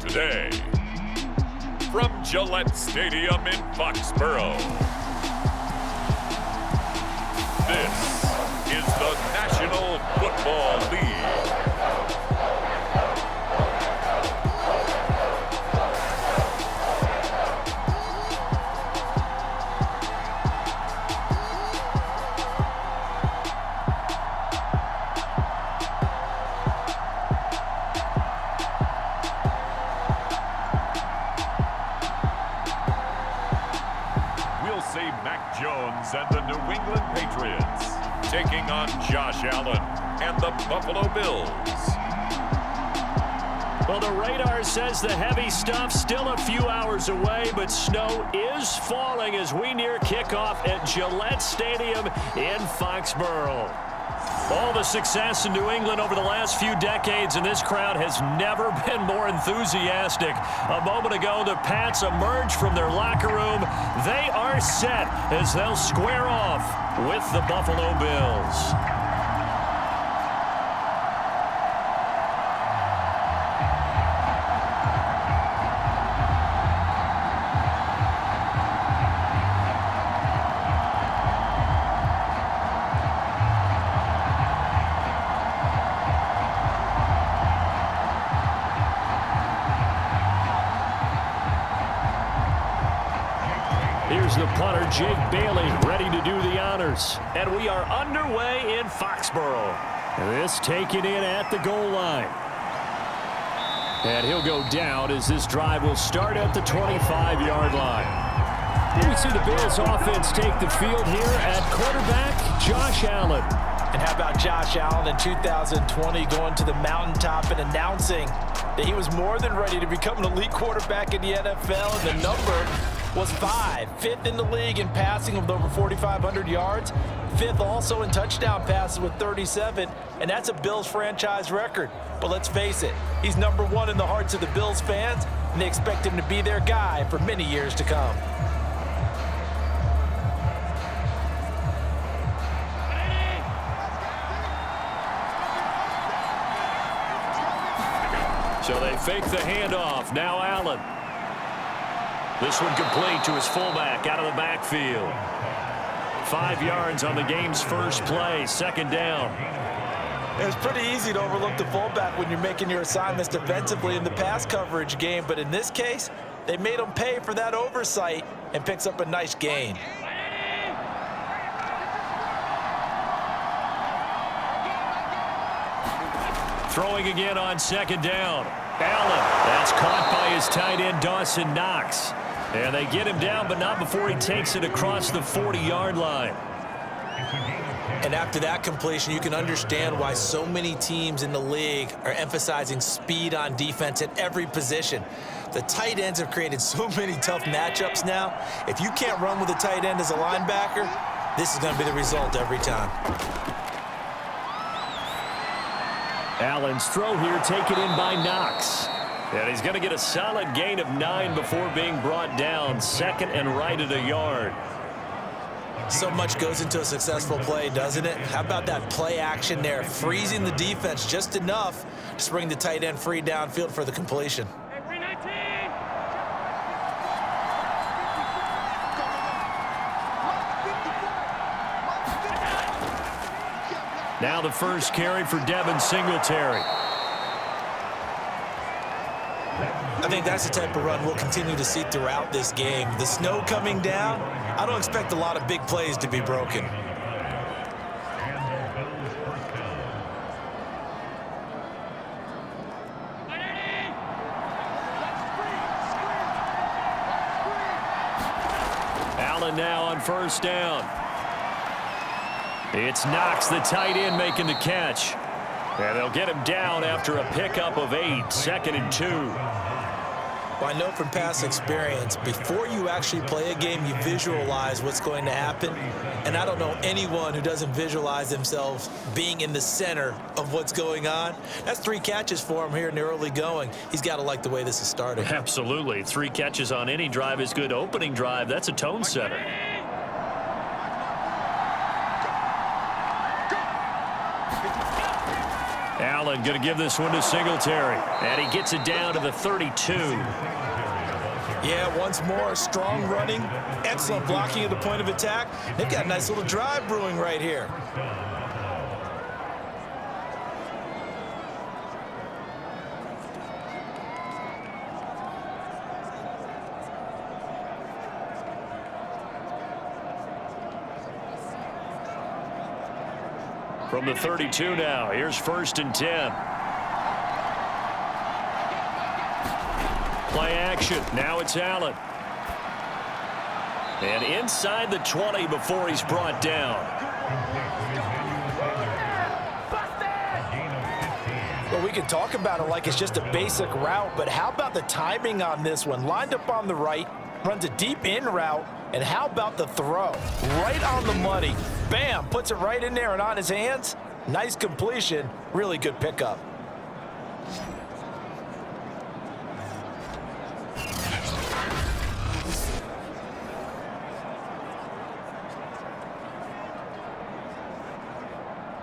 Today, from Gillette Stadium in Foxborough, this is the National Football League. And the New England Patriots taking on Josh Allen and the Buffalo Bills. Well, the radar says the heavy stuff still a few hours away, but snow is falling as we near kickoff at Gillette Stadium in Foxborough. All the success in New England over the last few decades, and this crowd has never been more enthusiastic. A moment ago, the Pats emerged from their locker room. They are set as they'll square off with the Buffalo Bills. Here's the punter, Jake Bailey, ready to do the honors. And we are underway in Foxborough. This taken in at the goal line. And he'll go down as this drive will start at the 25-yard line. We see the Bills offense take the field here at quarterback, Josh Allen. And how about Josh Allen in 2020 going to the mountaintop and announcing that he was more than ready to become an elite quarterback in the NFL, and the number was 5, 5th in the league in passing with over 4,500 yards, 5th also in touchdown passes with 37, and that's a Bills franchise record. But let's face it, he's number 1 in the hearts of the Bills fans, and they expect him to be their guy for many years to come. So they fake the handoff. Now Allen. This one complete to his fullback out of the backfield. 5 yards on the game's first play, second down. It's pretty easy to overlook the fullback when you're making your assignments defensively in the pass coverage game, but in this case, they made him pay for that oversight and picks up a nice gain. Throwing again on second down. Allen, that's caught by his tight end, Dawson Knox. And they get him down, but not before he takes it across the 40-yard line. And after that completion, you can understand why so many teams in the league are emphasizing speed on defense at every position. The tight ends have created so many tough matchups now. If you can't run with a tight end as a linebacker, this is going to be the result every time. Allen's throw here taken in by Knox. And he's going to get a solid gain of 9 before being brought down. Second and right at a yard. So much goes into a successful play, doesn't it? How about that play action there? Freezing the defense just enough to bring the tight end free downfield for the completion. Now the first carry for Devin Singletary. I think that's the type of run we'll continue to see throughout this game. The snow coming down, I don't expect a lot of big plays to be broken. Allen now on first down. It's Knox, the tight end, making the catch. And they'll get him down after a pickup of 8, second and 2. Well, I know from past experience, before you actually play a game, you visualize what's going to happen. And I don't know anyone who doesn't visualize themselves being in the center of what's going on. That's 3 catches for him here in the early going. He's got to like the way this is starting. Absolutely. 3 catches on any drive is good. Opening drive, that's a tone setter. Allen going to give this one to Singletary. And he gets it down to the 32. Yeah, once more, strong running, excellent blocking at the point of attack. They've got a nice little drive brewing right here. From the 32 now, here's 1st and 10. Play action. Now it's Allen. And inside the 20 before he's brought down. Well, we can talk about it like it's just a basic route, but how about the timing on this one? Lined up on the right, runs a deep in route, and how about the throw? Right on the money. Bam, puts it right in there and on his hands. Nice completion. Really good pickup.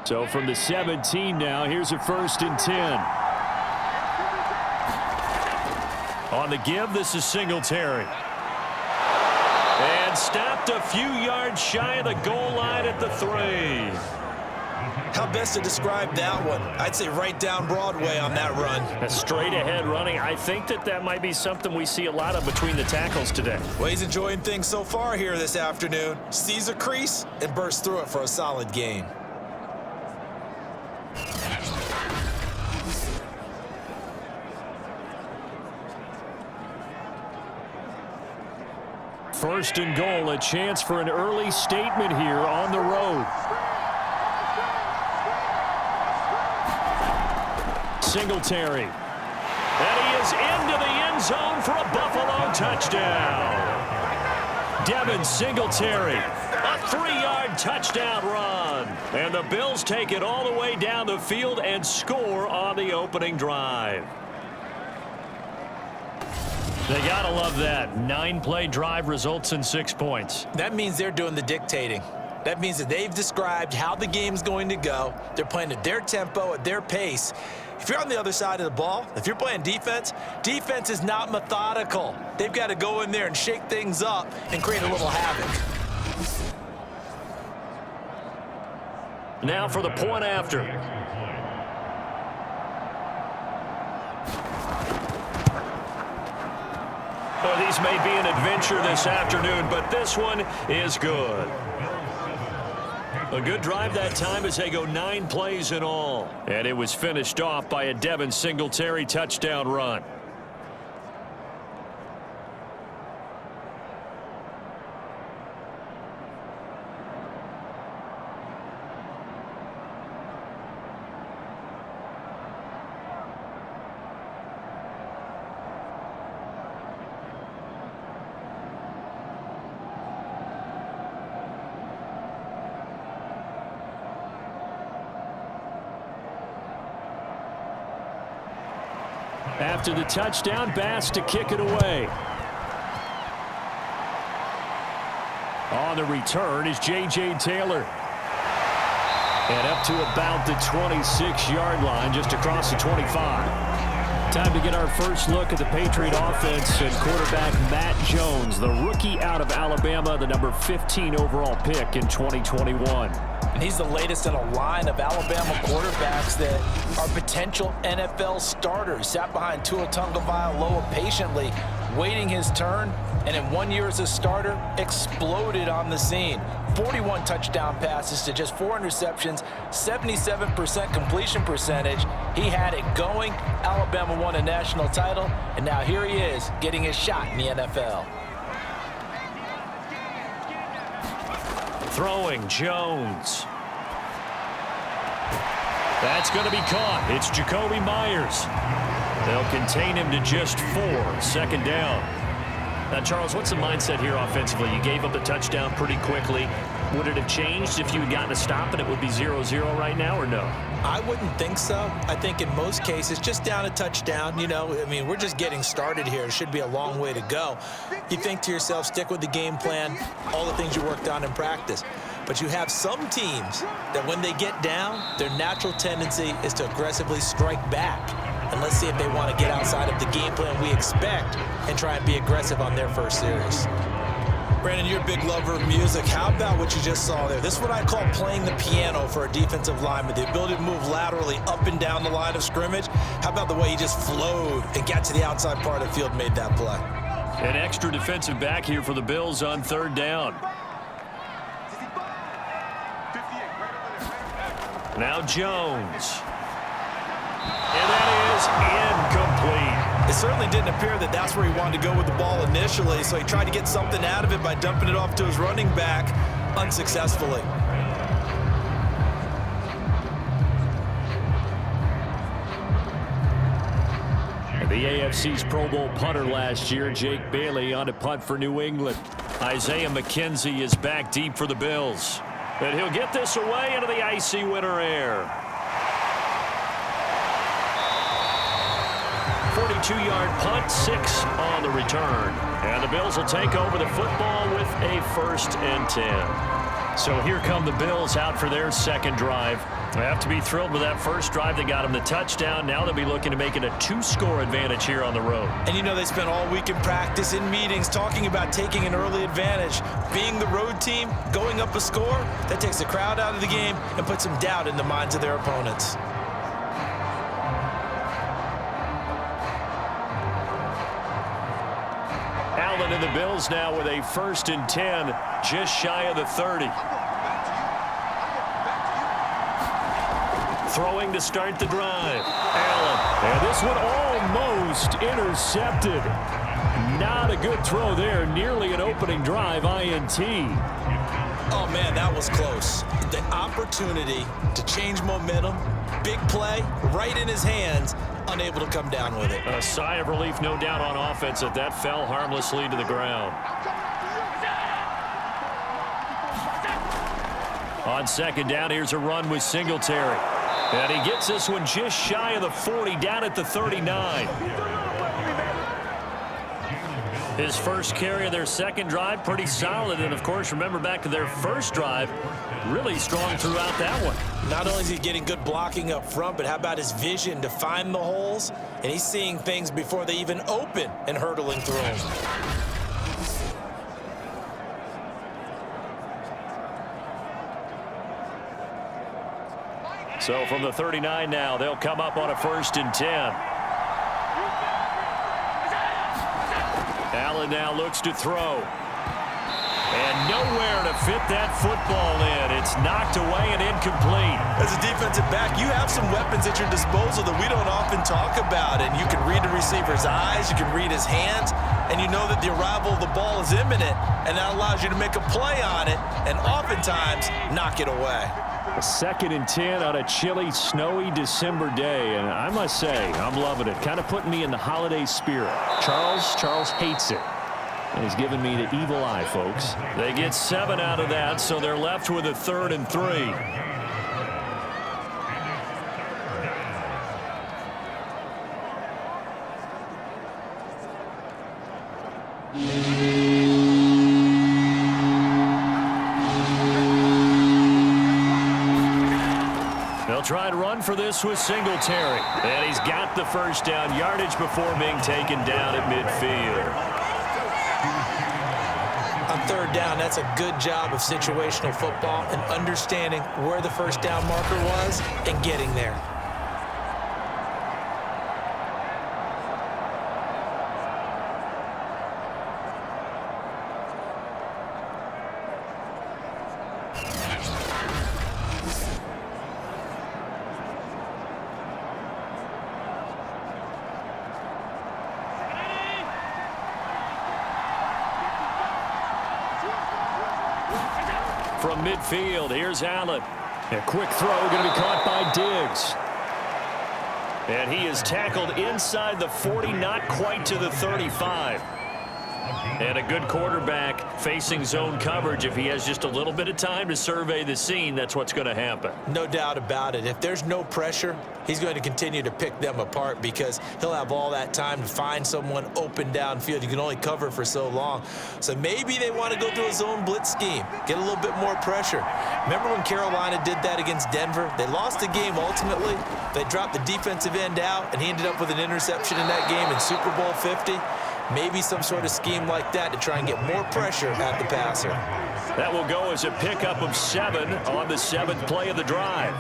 So from the 17 now, here's a 1st and 10. On the give, this is Singletary. And stopped a few yards shy of the goal line at the 3. How best to describe that one? I'd say right down Broadway on that run. A straight ahead running. I think that might be something we see a lot of between the tackles today. Well, he's enjoying things so far here this afternoon. Sees a crease and bursts through it for a solid gain. First and goal, a chance for an early statement here on the road. Singletary. And he is into the end zone for a Buffalo touchdown. Devin Singletary, a 3-yard touchdown run. And the Bills take it all the way down the field and score on the opening drive. They gotta love that. 9-play drive results in 6 points. That means they're doing the dictating. That means that they've described how the game's going to go. They're playing at their tempo, at their pace. If you're on the other side of the ball, if you're playing defense, defense is not methodical. They've got to go in there and shake things up and create a little havoc. Now for the point after. Well, these may be an adventure this afternoon, but this one is good. A good drive that time as they go 9 plays in all. And it was finished off by a Devin Singletary touchdown run. After the touchdown, Bass to kick it away. On the return is J.J. Taylor. And up to about the 26-yard line, just across the 25. Time to get our first look at the Patriot offense and quarterback Matt Jones, the rookie out of Alabama, the number 15 overall pick in 2021. And he's the latest in a line of Alabama quarterbacks that are potential NFL starters. Sat behind Tua Tagovailoa patiently, waiting his turn, and in 1 year as a starter, exploded on the scene. 41 touchdown passes to just 4 interceptions, 77% completion percentage. He had it going. Alabama won a national title, and now here he is getting his shot in the NFL. Throwing Jones. That's going to be caught. It's Jacoby Myers. They'll contain him to just 4. 2nd down. Now, Charles, what's the mindset here offensively? You gave up the touchdown pretty quickly. Would it have changed if you had gotten a stop and it would be 0-0 right now, or no? I wouldn't think so. I think in most cases, just down a touchdown, we're just getting started here. It should be a long way to go. You think to yourself, stick with the game plan, all the things you worked on in practice. But you have some teams that when they get down, their natural tendency is to aggressively strike back. And let's see if they want to get outside of the game plan we expect and try and be aggressive on their first series. Brandon, you're a big lover of music. How about what you just saw there? This is what I call playing the piano for a defensive lineman, the ability to move laterally up and down the line of scrimmage. How about the way he just flowed and got to the outside part of the field and made that play? An extra defensive back here for the Bills on third down. Now Jones. And that is incomplete. It certainly didn't appear that that's where he wanted to go with the ball initially, so he tried to get something out of it by dumping it off to his running back unsuccessfully. The AFC's Pro Bowl punter last year, Jake Bailey, on a punt for New England. Isaiah McKenzie is back deep for the Bills. And he'll get this away into the icy winter air. 42-yard punt, 6 on the return. And the Bills will take over the football with a 1st and 10. So here come the Bills out for their second drive. They have to be thrilled with that first drive. They got them the touchdown. Now they'll be looking to make it a 2-score advantage here on the road. And you know they spent all week in practice, in meetings, talking about taking an early advantage. Being the road team, going up a score, that takes the crowd out of the game and puts some doubt in the minds of their opponents. Allen and the Bills now with a 1st and 10, just shy of the 30. Throwing to start the drive. Allen. And this one almost intercepted. Not a good throw there. Nearly an opening drive INT. Oh, man, that was close. The opportunity to change momentum, big play, right in his hands, unable to come down with it. A sigh of relief, no doubt, on offense if that fell harmlessly to the ground. On second down, here's a run with Singletary. And he gets this one just shy of the 40, down at the 39. His first carry of their second drive, pretty solid. And, of course, remember back to their first drive, really strong throughout that one. Not only is he getting good blocking up front, but how about his vision to find the holes? And he's seeing things before they even open and hurdling through them. So from the 39 now, they'll come up on a 1st and 10. Allen now looks to throw. And nowhere to fit that football in. It's knocked away and incomplete. As a defensive back, you have some weapons at your disposal that we don't often talk about. And you can read the receiver's eyes, you can read his hands, and you know that the arrival of the ball is imminent. And that allows you to make a play on it and oftentimes knock it away. A 2nd and 10 on a chilly, snowy December day. And I must say, I'm loving it. Kind of putting me in the holiday spirit. Charles hates it. And he's giving me the evil eye, folks. They get 7 out of that, so they're left with a 3rd and 3. They'll try and run for this with Singletary. And he's got the first down, yardage before being taken down at midfield. On third down, that's a good job of situational football and understanding where the first down marker was and getting there. From midfield, here's Allen. A quick throw going to be caught by Diggs. And he is tackled inside the 40, not quite to the 35. And a good quarterback facing zone coverage, if he has just a little bit of time to survey the scene, that's what's going to happen. No doubt about it. If there's no pressure, he's going to continue to pick them apart because he'll have all that time to find someone open downfield. You can only cover for so long. So maybe they want to go to a zone blitz scheme, get a little bit more pressure. Remember when Carolina did that against Denver? They lost the game ultimately. They dropped the defensive end out, and he ended up with an interception in that game in Super Bowl 50. Maybe some sort of scheme like that to try and get more pressure at the passer. That will go as a pickup of 7 on the 7th play of the drive.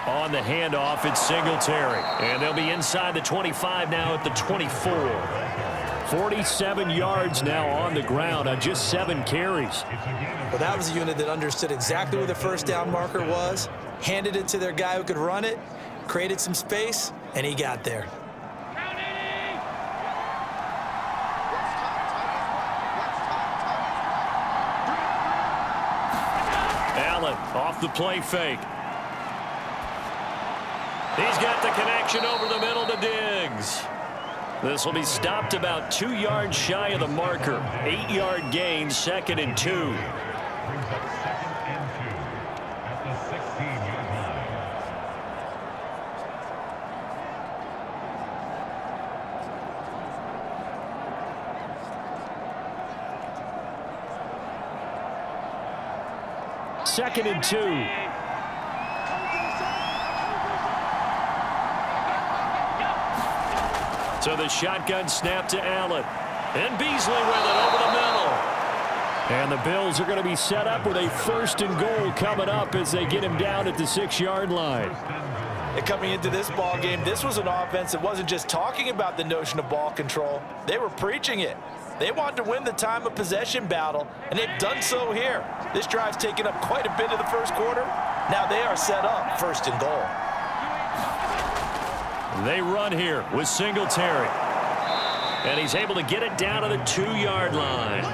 On the handoff, it's Singletary. And they'll be inside the 25 now at the 24. 47 yards now on the ground on just 7 carries. Well, that was a unit that understood exactly where the first down marker was, handed it to their guy who could run it, created some space, and he got there. Allen off the play fake. He's got the connection over the middle to Diggs. This will be stopped about 2 yards shy of the marker. 8-yard gain, 2nd and 2. Second and 2. So the shotgun snap to Allen. And Beasley with it over the middle. And the Bills are going to be set up with a 1st and goal coming up as they get him down at the 6-yard line. And coming into this ball game, this was an offense that wasn't just talking about the notion of ball control. They were preaching it. They wanted to win the time of possession battle, and they've done so here. This drive's taken up quite a bit of the first quarter. Now they are set up 1st and goal. They run here with Singletary. And he's able to get it down to the 2-yard line.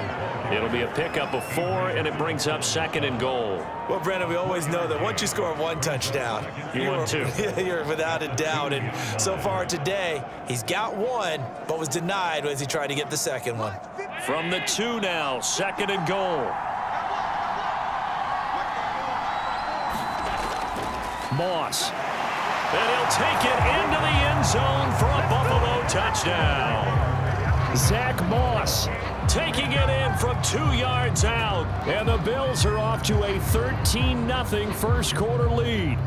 It'll be a pickup of 4, and it brings up 2nd and goal. Well, Brandon, we always know that once you score 1 touchdown, you won 2. You're without a doubt. And so far today, he's got 1, but was denied as he tried to get the 2nd one. From the 2 now, 2nd and goal. Moss. And he'll take it into the end zone for a Buffalo touchdown. Zach Moss taking it in from 2 yards out. And the Bills are off to a 13-0 first quarter lead.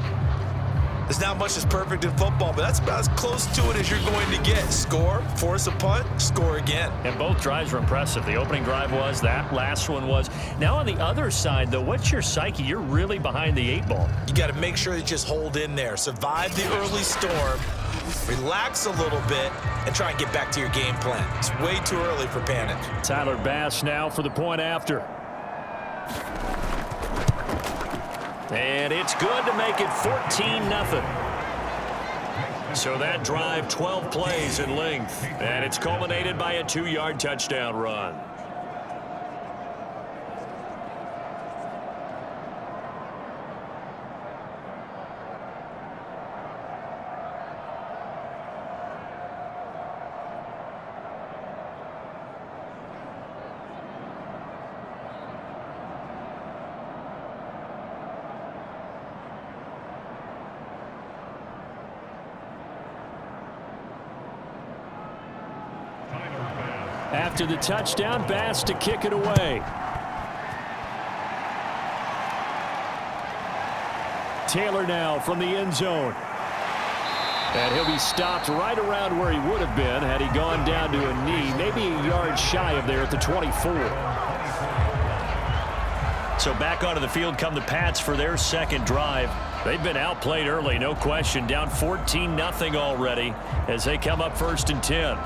There's not much that's perfect in football, but that's about as close to it as you're going to get. Score, force a punt, score again. And both drives were impressive. The opening drive was, that last one was. Now on the other side, though, what's your psyche? You're really behind the 8 ball. You got to make sure you just hold in there. Survive the early storm, relax a little bit, and try and get back to your game plan. It's way too early for panic. Tyler Bass now for the point after. And it's good to make it 14-0. So that drive, 12 plays in length. And it's culminated by a 2-yard touchdown run. After the touchdown, Bass to kick it away. Taylor now from the end zone. And he'll be stopped right around where he would have been had he gone down to a knee, maybe a yard shy of there at the 24. So back onto the field come the Pats for their 2nd drive. They've been outplayed early, no question, down 14-0 already as they come up 1st and 10.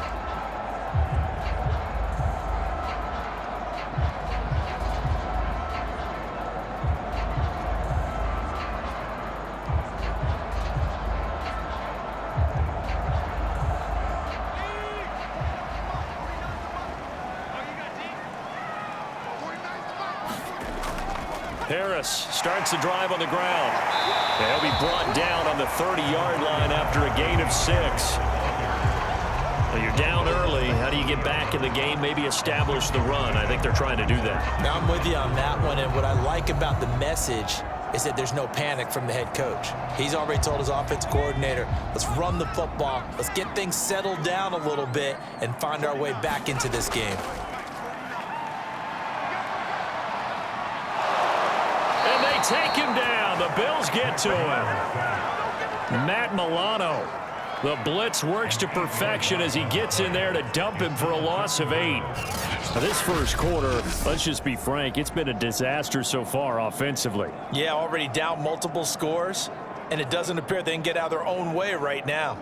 Harris starts the drive on the ground. And he'll be brought down on the 30-yard line after a gain of 6. Well, you're down early. How do you get back in the game? Maybe establish the run. I think they're trying to do that. Now, I'm with you on that one, and what I like about the message is that there's no panic from the head coach. He's already told his offense coordinator, let's run the football, let's get things settled down a little bit and find our way back into this game. And they take him down. The Bills get to him. Matt Milano. The blitz works to perfection as he gets in there to dump him for a loss of 8. Now, this first quarter, let's just be frank, it's been a disaster so far offensively. Yeah, already down multiple scores, and it doesn't appear they can get out of their own way right now.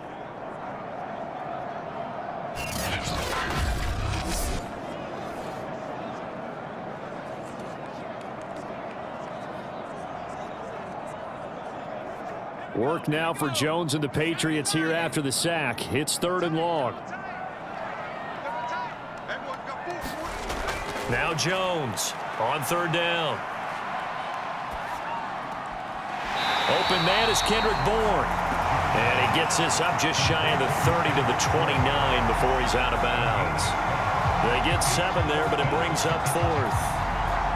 Work now for Jones and the Patriots here after the sack. It's 3rd and long. Now Jones on 3rd down. Open man is Kendrick Bourne. And he gets this up just shy of the 30 to the 29 before he's out of bounds. They get 7 there, but it brings up 4th.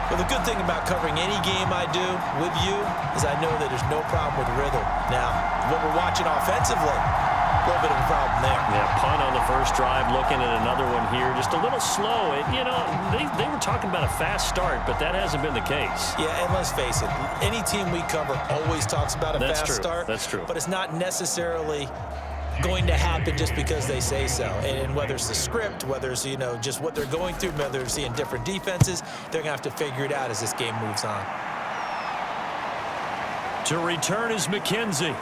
Well, the good thing about covering any game I do with you is I know that there's no problem with rhythm. Now, what we're watching offensively, a little bit of a problem there. Yeah, punt on the first drive, looking at another one here. Just a little slow. You know, they were talking about a fast start, but that hasn't been the case. Yeah, and let's face it, any team we cover always talks about a fast start. That's true. But it's not necessarily going to happen just because they say so. And whether it's the script, whether it's, you know, just what they're going through, whether it's seeing different defenses, they're going to have to figure it out as this game moves on. To return is McKenzie.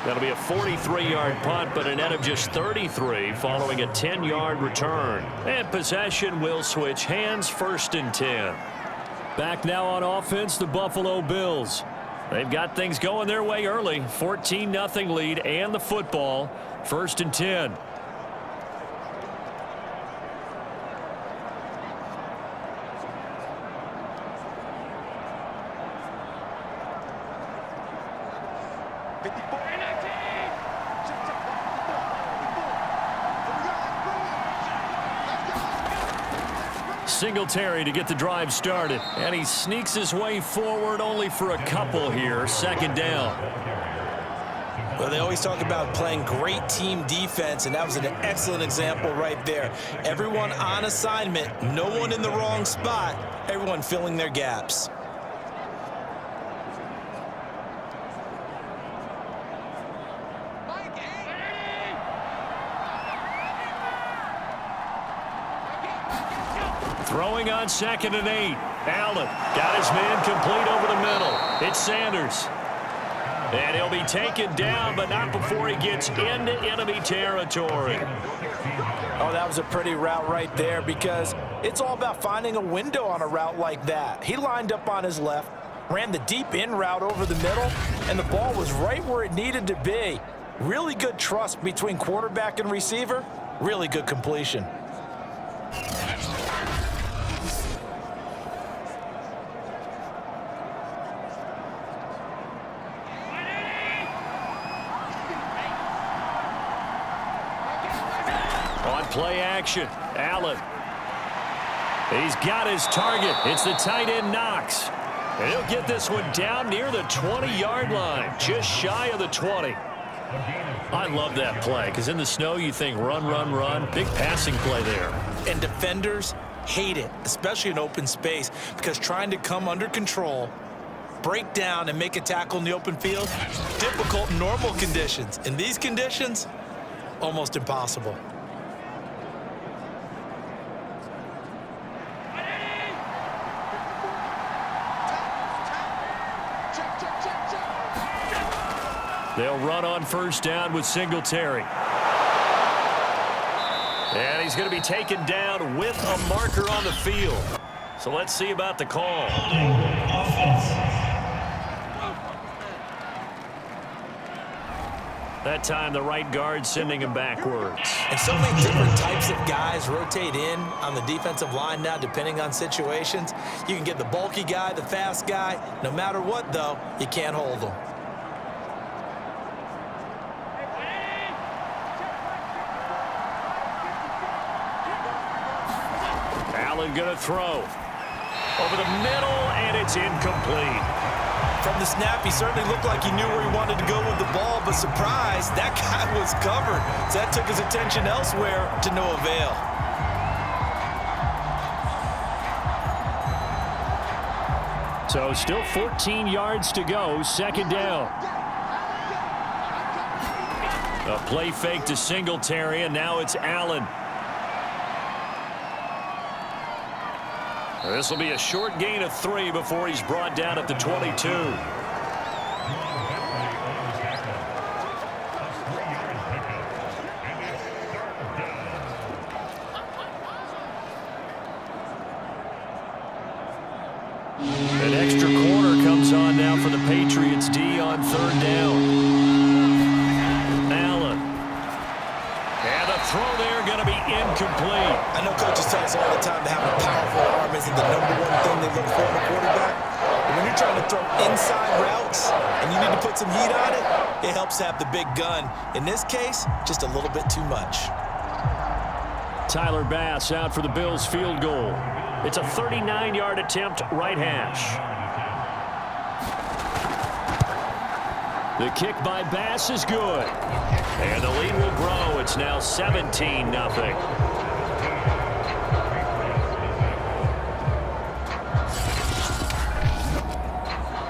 That'll be a 43-yard punt, but a net of just 33 following a 10-yard return. And possession will switch hands, 1st and 10. Back now on offense, the Buffalo Bills. They've got things going their way early. 14-0 lead and the football. 1st and 10. Singletary to get the drive started. And he sneaks his way forward only for a couple here. 2nd down. Well, they always talk about playing great team defense, and that was an excellent example right there. Everyone on assignment, no one in the wrong spot, everyone filling their gaps. Throwing on 2nd and 8. Allen got his man complete over the middle. It's Sanders. And he'll be taken down, but not before he gets into enemy territory. Oh, that was a pretty route right there because it's all about finding a window on a route like that. He lined up on his left, ran the deep in route over the middle, and the ball was right where it needed to be. Really good trust between quarterback and receiver. Really good completion. Play action. Allen. He's got his target. It's the tight end Knox. And he'll get this one down near the 20-yard line, just shy of the 20. I love that play because in the snow you think run, run, run. Big passing play there. And defenders hate it, especially in open space, because trying to come under control, break down, and make a tackle in the open field, difficult in normal conditions. In these conditions, almost impossible. They'll run on 1st down with Singletary. And he's going to be taken down with a marker on the field. So let's see about the call. That time the right guard sending him backwards. And so many different types of guys rotate in on the defensive line now depending on situations. You can get the bulky guy, the fast guy. No matter what, though, you can't hold them. Allen going to throw. Over the middle, and it's incomplete. From the snap, he certainly looked like he knew where he wanted to go with the ball, but surprise, that guy was covered. So that took his attention elsewhere to no avail. So still 14 yards to go, second down. A play fake to Singletary, and now it's Allen. This will be a short gain of 3 before he's brought down at the 22. An extra corner comes on now for the Patriots D on third down. Allen. And the throw there going to be incomplete. I know coaches tell us all the time to have a powerful arm isn't the #1 thing they look for in a quarterback. But when you're trying to throw inside routes and you need to put some heat on it, it helps to have the big gun. In this case, just a little bit too much. Tyler Bass out for the Bills field goal. It's a 39-yard attempt, right hash. The kick by Bass is good. And the lead will grow. It's now 17-0.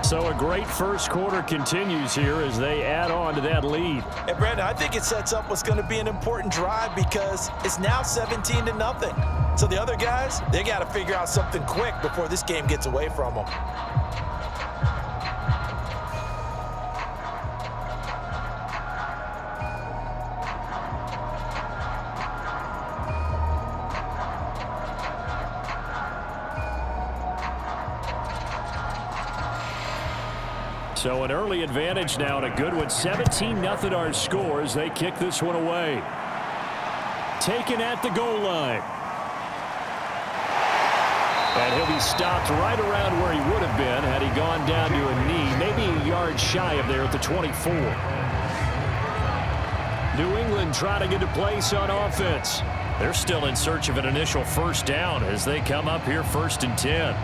So a great first quarter continues here as they add on to that lead. And Brandon, I think it sets up what's going to be an important drive because it's now 17-0. So the other guys, they got to figure out something quick before this game gets away from them. So an early advantage now and a good one. 17-0 our score as they kick this one away. Taken at the goal line. And he'll be stopped right around where he would have been had he gone down to a knee, maybe a yard shy of there at the 24. New England trying to get a place on offense. They're still in search of an initial first down as they come up here 1st and 10.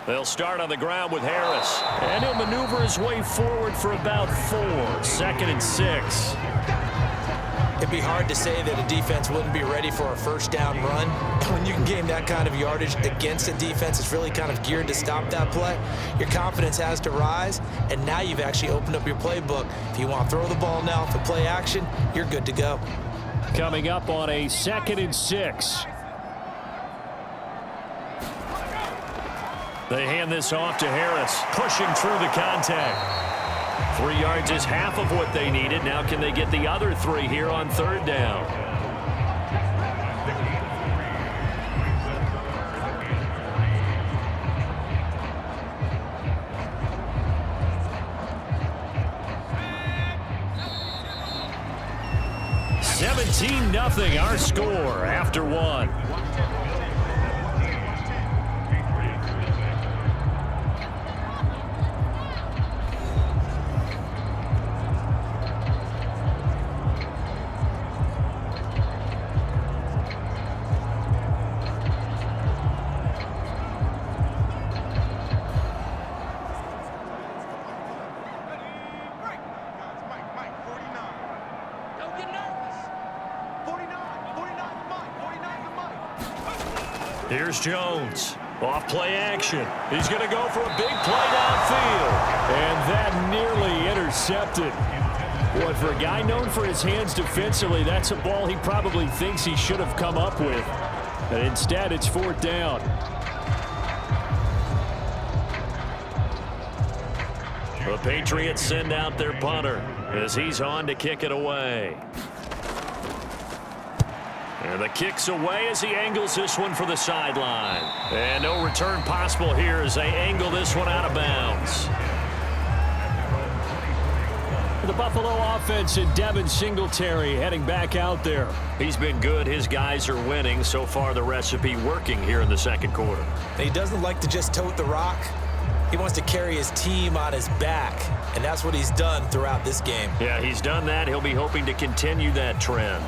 They'll start on the ground with Harris. And he'll maneuver his way forward for about 4. 2nd and 6. It'd be hard to say that a defense wouldn't be ready for a first down run. When you can gain that kind of yardage against a defense that's really kind of geared to stop that play, your confidence has to rise, and now you've actually opened up your playbook. If you want to throw the ball now for play action, you're good to go. Coming up on a 2nd and 6. They hand this off to Harris, pushing through the contact. 3 yards is half of what they needed. Now can they get the other 3 here on third down? (17-0) our score after 1. Here's Jones. Off play action. He's going to go for a big play downfield. And that nearly intercepted. Boy, for a guy known for his hands defensively, that's a ball he probably thinks he should have come up with. But instead, it's 4th down. The Patriots send out their punter as he's on to kick it away. And the kick's away as he angles this one for the sideline. And no return possible here as they angle this one out of bounds. The Buffalo offense and Devin Singletary heading back out there. He's been good. His guys are winning. So far, the recipe working here in the second quarter. He doesn't like to just tote the rock. He wants to carry his team on his back, and that's what he's done throughout this game. Yeah, he's done that. He'll be hoping to continue that trend.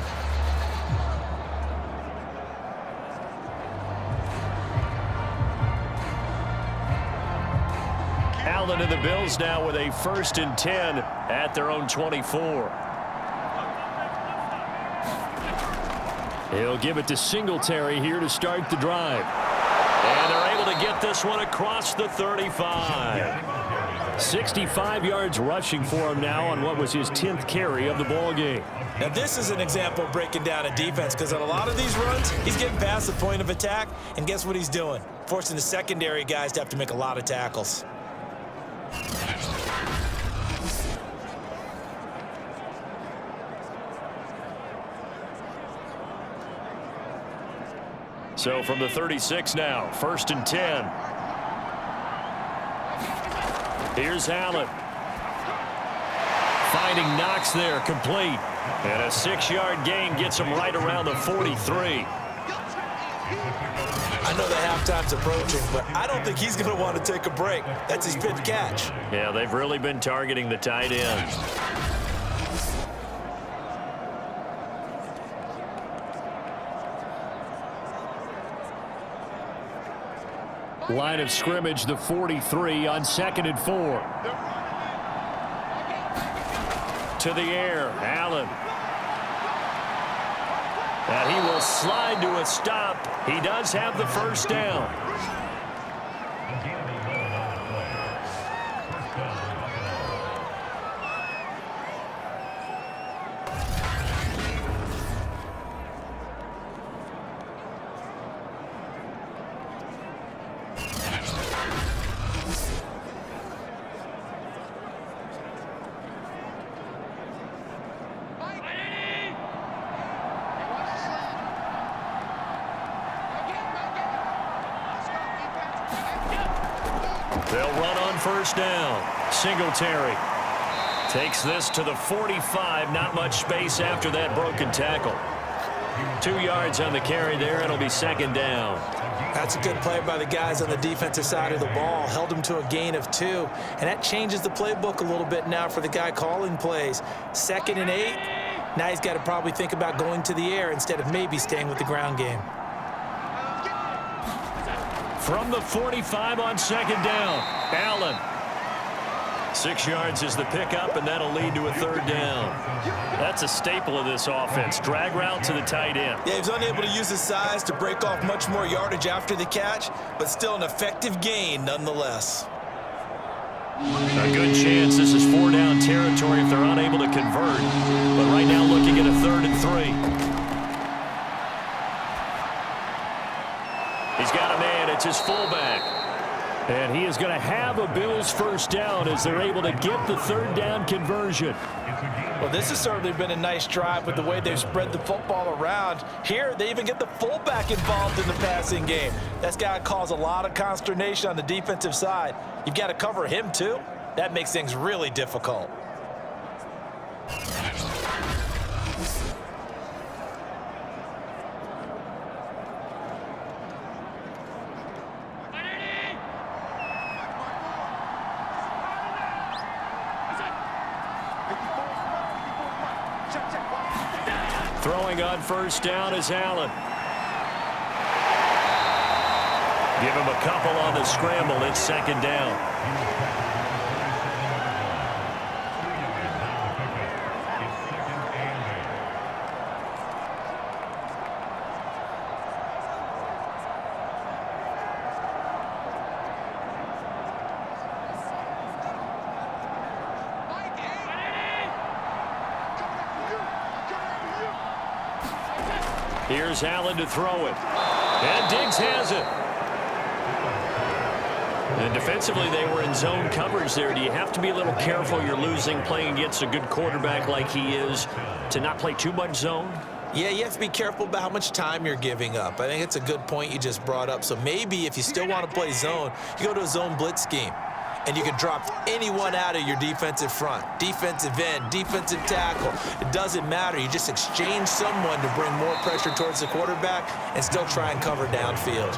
Allen and the Bills now with a 1st and 10 at their own 24. He'll give it to Singletary here to start the drive. And they're able to get this one across the 35. 65 yards rushing for him now on what was his 10th carry of the ball game. Now this is an example of breaking down a defense, because on a lot of these runs, he's getting past the point of attack, and guess what he's doing? Forcing the secondary guys to have to make a lot of tackles. So from the 36 now, 1st and 10. Here's Allen. Finding Knox there, complete. And a 6-yard gain gets him right around the 43. I know that halftime's approaching, but I don't think he's going to want to take a break. That's his fifth catch. Yeah, they've really been targeting the tight end. Line of scrimmage, the 43 on 2nd and 4. To the air, Allen. And he will slide to a stop. He does have the 1st down. They'll run on 1st down. Singletary takes this to the 45. Not much space after that broken tackle. 2 yards on the carry there. It'll be 2nd down. That's a good play by the guys on the defensive side of the ball. Held him to a gain of 2. And that changes the playbook a little bit now for the guy calling plays. 2nd and 8. Now he's got to probably think about going to the air instead of maybe staying with the ground game. From the 45 on 2nd down, Allen. 6 yards is the pickup, and that'll lead to a 3rd down. That's a staple of this offense. Drag route to the tight end. Yeah, he was unable to use his size to break off much more yardage after the catch, but still an effective gain nonetheless. A good chance this is 4-down territory if they're unable to convert. But right now looking at a 3rd and 3. He's got a man. It's his fullback. And he is going to have a Bills 1st down as they're able to get the 3rd down conversion. Well, this has certainly been a nice drive with the way they've spread the football around. Here, they even get the fullback involved in the passing game. That's got to cause a lot of consternation on the defensive side. You've got to cover him, too. That makes things really difficult. Throwing on 1st down is Allen. Give him a couple on the scramble. It's 2nd down. Here's Allen to throw it. And Diggs has it. And defensively, they were in zone coverage there. Do you have to be a little careful? You're losing playing against a good quarterback like he is to not play too much zone? Yeah, you have to be careful about how much time you're giving up. I think it's a good point you just brought up. So maybe if you still want to play zone, you go to a zone blitz scheme. And you can drop anyone out of your defensive front. Defensive end, defensive tackle. It doesn't matter. You just exchange someone to bring more pressure towards the quarterback and still try and cover downfield.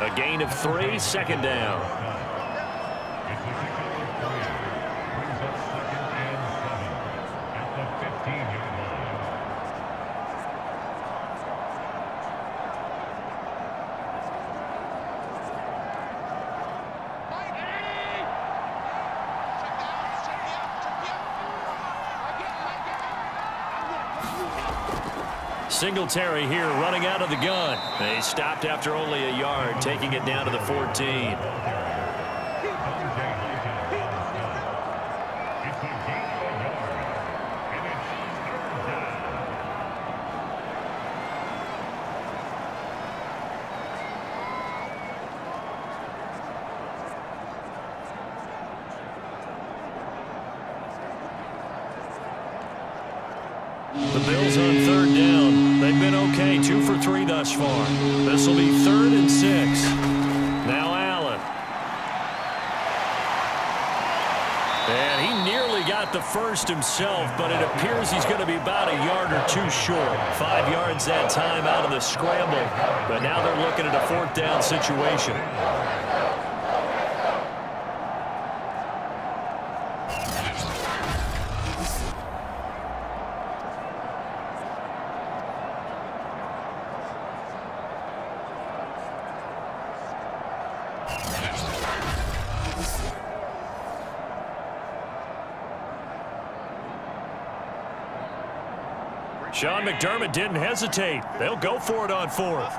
A gain of 3, second down. Singletary here running out of the gun. They stopped after only a yard, taking it down to the 14. The Bills on third down. They've been okay, 2 for 3 thus far. This will be 3rd and 6. Now Allen. And he nearly got the first himself, but it appears he's going to be about a yard or 2 short. 5 yards that time out of the scramble. But now they're looking at a 4th down situation. Sean McDermott didn't hesitate. They'll go for it on 4th.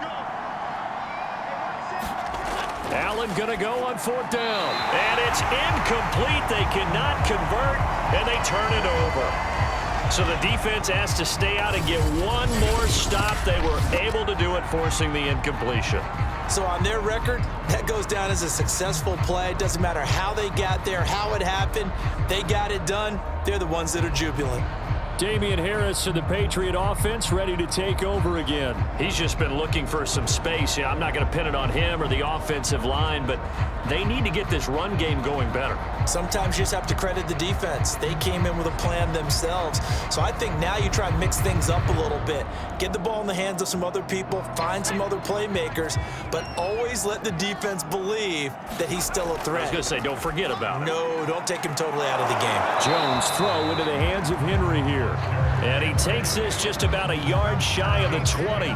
Allen going to go on 4th down. And it's incomplete. They cannot convert, and they turn it over. So the defense has to stay out and get one more stop. They were able to do it, forcing the incompletion. So on their record, that goes down as a successful play. It doesn't matter how they got there, how it happened. They got it done. They're the ones that are jubilant. Damian Harris to the Patriot offense, ready to take over again. He's just been looking for some space. Yeah, I'm not going to pin it on him or the offensive line, but they need to get this run game going better. Sometimes you just have to credit the defense. They came in with a plan themselves. So I think now you try and mix things up a little bit. Get the ball in the hands of some other people, find some other playmakers, but always let the defense believe that he's still a threat. I was going to say, don't forget about it. No, don't take him totally out of the game. Jones throw into the hands of Henry here. And he takes this just about a yard shy of the 20.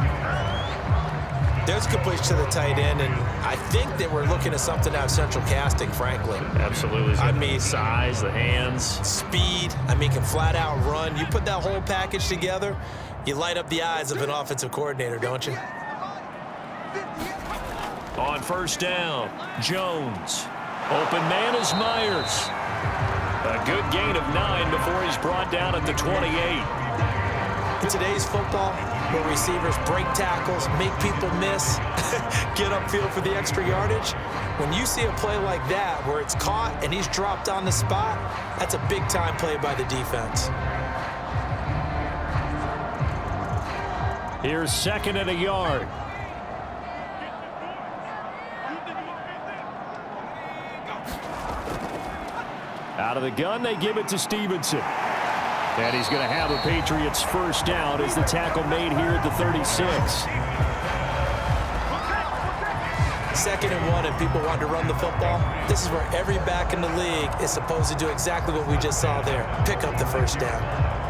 There's a completion to the tight end, and I think that we're looking at something out of central casting, frankly. Absolutely. I mean, size, the hands. Speed. I mean, can flat out run. You put that whole package together, you light up the eyes of an offensive coordinator, don't you? On 1st down, Jones. Open man is Myers. A good gain of 9 before he's brought down at the 28. In today's football, where receivers break tackles, make people miss, get upfield for the extra yardage, when you see a play like that where it's caught and he's dropped on the spot, that's a big-time play by the defense. Here's 2nd and a yard. Out of the gun, they give it to Stevenson. And he's going to have a Patriots 1st down as the tackle made here at the 36. 2nd and 1, and people want to run the football. This is where every back in the league is supposed to do exactly what we just saw there. Pick up the 1st down.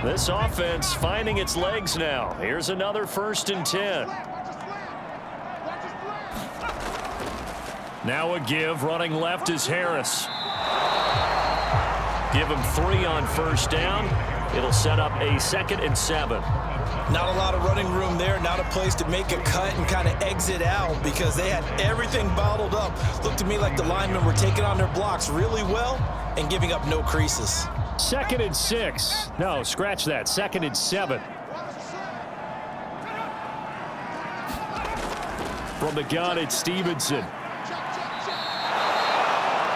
This offense finding its legs now. Here's another 1st and 10. Now a give. Running left is Harris. Give him 3 on 1st down. It'll set up a 2nd and 7. Not a lot of running room there, not a place to make a cut and kind of exit out because they had everything bottled up. Looked to me like the linemen were taking on their blocks really well and giving up no creases. 2nd and 6. No, scratch that. 2nd and 7. From the gun, it's Stevenson.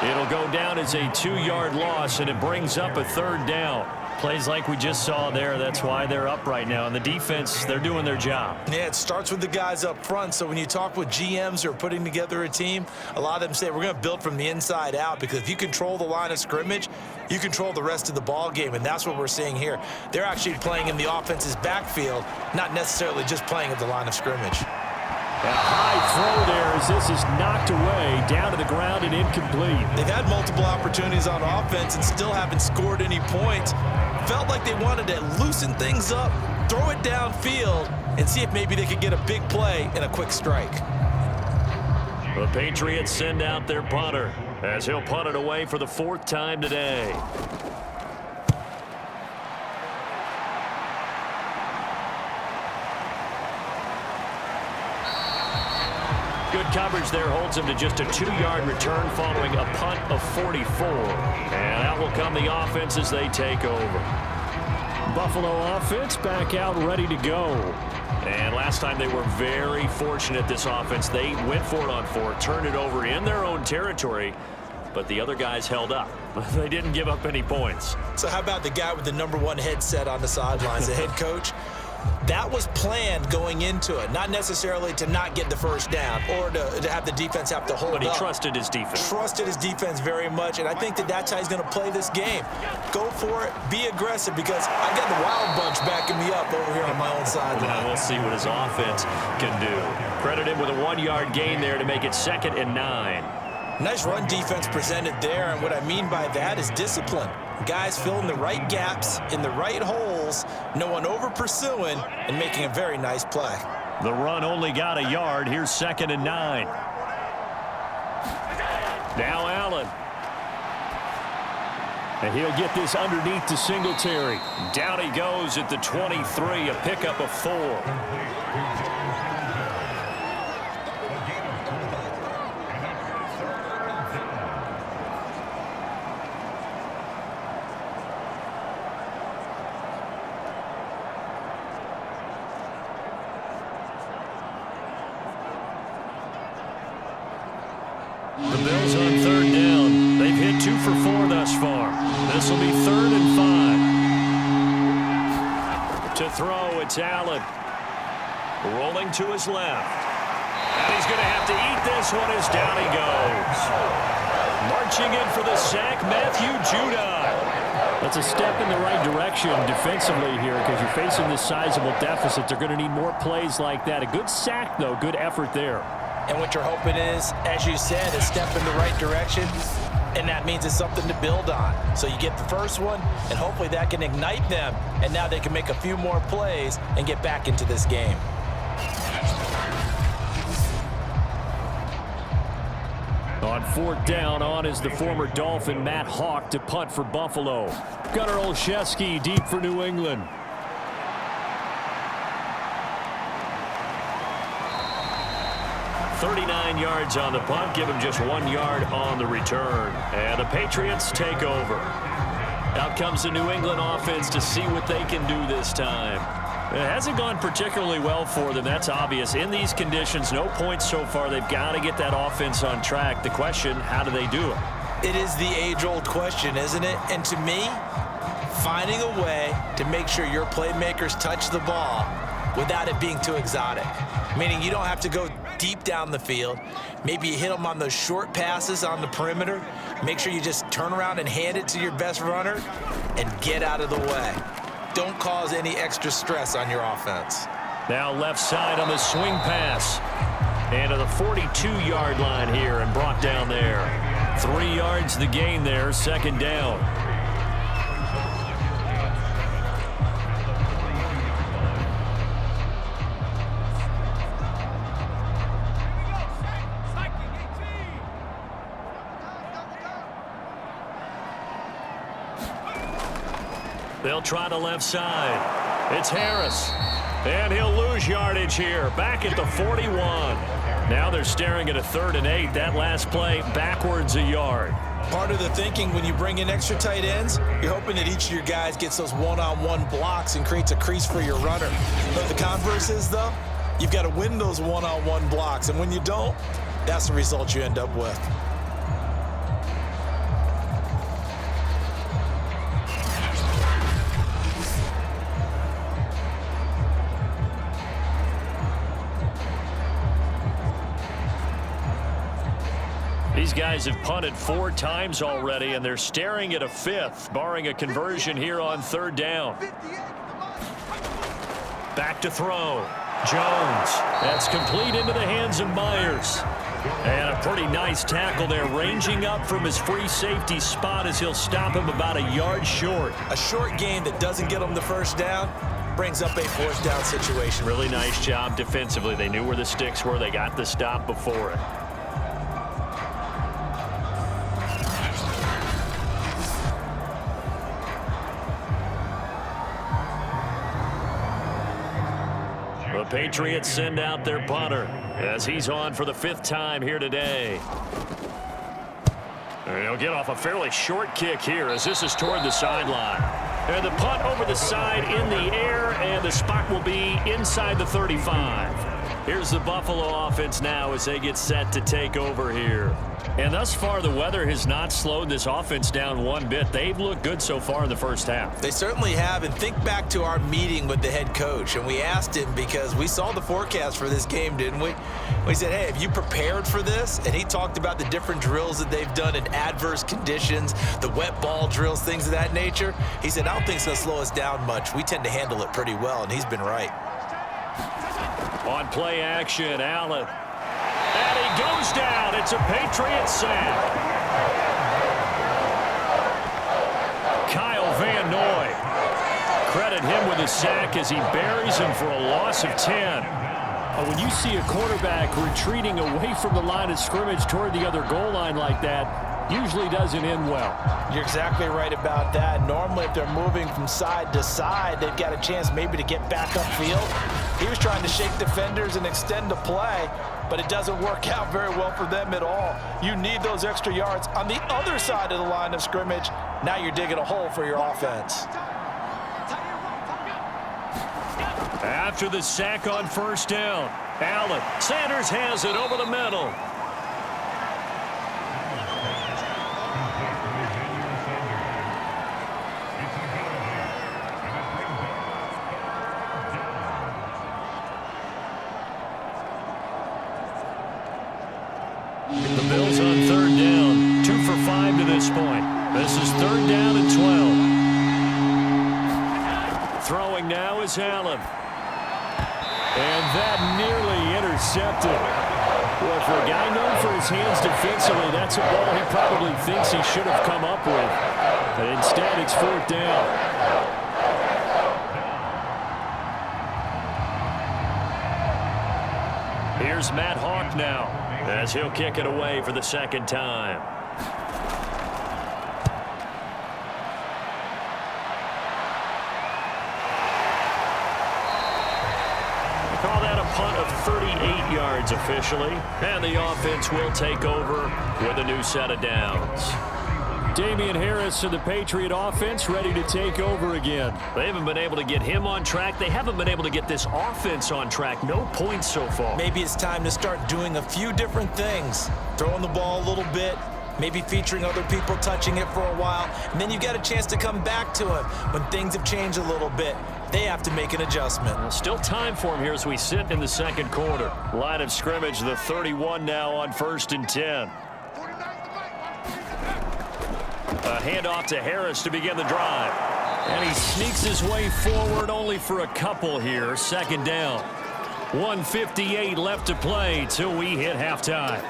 It'll go down as a 2-yard loss, and it brings up a 3rd down. Plays like we just saw there. That's why they're up right now. And the defense, they're doing their job. Yeah, it starts with the guys up front. So when you talk with GMs who are putting together a team, a lot of them say we're going to build from the inside out because if you control the line of scrimmage, you control the rest of the ball game, and that's what we're seeing here. They're actually playing in the offense's backfield, not necessarily just playing at the line of scrimmage. A high throw there as this is knocked away, down to the ground and incomplete. They've had multiple opportunities on offense and still haven't scored any points. Felt like they wanted to loosen things up, throw it downfield, and see if maybe they could get a big play and a quick strike. The Patriots send out their punter as he'll punt it away for the 4th time today. Good coverage there holds him to just a 2-yard return following a punt of 44. And out will come the offense as they take over. Buffalo offense back out ready to go. And last time they were very fortunate, this offense. They went for it on 4, turned it over in their own territory, but the other guys held up. They didn't give up any points. So how about the guy with the #1 headset on the sidelines, the head coach? That was planned going into it, not necessarily to not get the first down or to have the defense have to hold up. But he trusted his defense. Trusted his defense very much, and I think that's how he's going to play this game. Go for it, be aggressive, because I got the Wild Bunch backing me up over here on my own sideline. Now we'll see what his offense can do. Credit him with a 1-yard gain there to make it 2nd and 9. Nice run defense presented there, and what I mean by that is discipline. Guys filling the right gaps in the right holes, no one over pursuing, and making a very nice play. The run only got a yard. Here's 2nd and 9. Now Allen. And he'll get this underneath to Singletary. Down he goes at the 23, a pickup of 4. The Bills on 3rd down. They've hit 2 for 4 thus far. This will be 3rd and 5. To throw, it's Allen. Rolling to his left. And he's going to have to eat this one as down he goes. Marching in for the sack, Matthew Judon. That's a step in the right direction defensively here because you're facing this sizable deficit. They're going to need more plays like that. A good sack, though. Good effort there. And what you're hoping is, as you said, a step in the right direction, and that means it's something to build on. So you get the first one, and hopefully that can ignite them, and now they can make a few more plays and get back into this game. On 4th down, on is the former Dolphin Matt Hawk to punt for Buffalo. Gunnar Olszewski deep for New England. .39 yards on the punt, give him just 1 yard on the return. And the Patriots take over. Out comes the New England offense to see what they can do this time. It hasn't gone particularly well for them, that's obvious. In these conditions, no points so far. They've got to get that offense on track. The question, how do they do it? It is the age-old question, isn't it? And to me, finding a way to make sure your playmakers touch the ball without it being too exotic. Meaning you don't have to go deep down the field. Maybe you hit them on those short passes on the perimeter. Make sure you just turn around and hand it to your best runner and get out of the way. Don't cause any extra stress on your offense. Now left side on the swing pass. And to the 42-yard line here and brought down there. 3 yards the gain there, 2nd down. They'll try the left side. It's Harris. And he'll lose yardage here. Back at the 41. Now they're staring at a 3rd and 8. That last play backwards a yard. Part of the thinking when you bring in extra tight ends, you're hoping that each of your guys gets those one-on-one blocks and creates a crease for your runner. But the converse is, though, you've got to win those one-on-one blocks. And when you don't, that's the result you end up with. These guys have punted 4 times already, and they're staring at a 5th, barring a conversion here on 3rd down. Back to throw. Jones. That's complete into the hands of Myers. And a pretty nice tackle there, ranging up from his free safety spot as he'll stop him about a yard short. A short gain that doesn't get him the 1st down brings up a 4th down situation. Really nice job defensively. They knew where the sticks were. They got the stop before it. The Patriots send out their punter as he's on for the 5th time here today. And he'll get off a fairly short kick here as this is toward the sideline. And the punt over the side in the air, and the spot will be inside the 35. Here's the Buffalo offense now as they get set to take over here. And thus far, the weather has not slowed this offense down one bit. They've looked good so far in the 1st half. They certainly have. And think back to our meeting with the head coach. And we asked him because we saw the forecast for this game, didn't we? We said, hey, have you prepared for this? And he talked about the different drills that they've done in adverse conditions, the wet ball drills, things of that nature. He said, I don't think it's going to slow us down much. We tend to handle it pretty well, and he's been right. On play action, Allen. And he goes down. It's a Patriot sack. Kyle Van Noy. Credit him with a sack as he buries him for a loss of 10. When you see a quarterback retreating away from the line of scrimmage toward the other goal line like that, usually doesn't end well. You're exactly right about that. Normally, if they're moving from side to side, they've got a chance maybe to get back upfield. He was trying to shake defenders and extend the play, but it doesn't work out very well for them at all. You need those extra yards on the other side of the line of scrimmage. Now you're digging a hole for your offense. After the sack on 1st down, Allen. Sanders has it over the middle. The Bills on 3rd down, 2 for 5 to this point. This is 3rd down and 12. Throwing now is Allen. And that nearly intercepted. Well, for a guy known for his hands defensively, that's a ball he probably thinks he should have come up with. But instead, it's 4th down. Here's Matt Hawk now, as he'll kick it away for the 2nd time. Call that a punt of 38 yards officially, and the offense will take over with a new set of downs. Damian Harris and the Patriot offense ready to take over again. They haven't been able to get him on track. They haven't been able to get this offense on track. No points so far. Maybe it's time to start doing a few different things. Throwing the ball a little bit, maybe featuring other people touching it for a while, and then you've got a chance to come back to him when things have changed a little bit. They have to make an adjustment. Still time for him here as we sit in the 2nd quarter. Line of scrimmage, the 31 now on 1st and 10. A handoff to Harris to begin the drive. And he sneaks his way forward only for a couple here. 2nd down. 1:58 left to play till we hit halftime.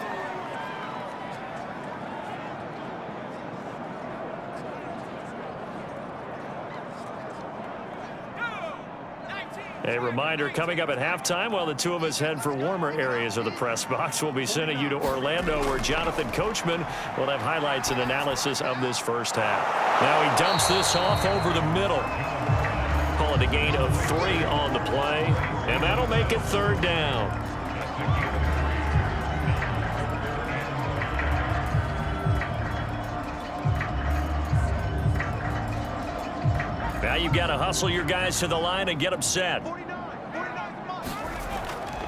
A reminder, coming up at halftime, while the two of us head for warmer areas of the press box, we'll be sending you to Orlando, where Jonathan Coachman will have highlights and analysis of this first half. Now he dumps this off over the middle. Call it a gain of 3 on the play, and that'll make it 3rd down. Now you've got to hustle your guys to the line and get them set.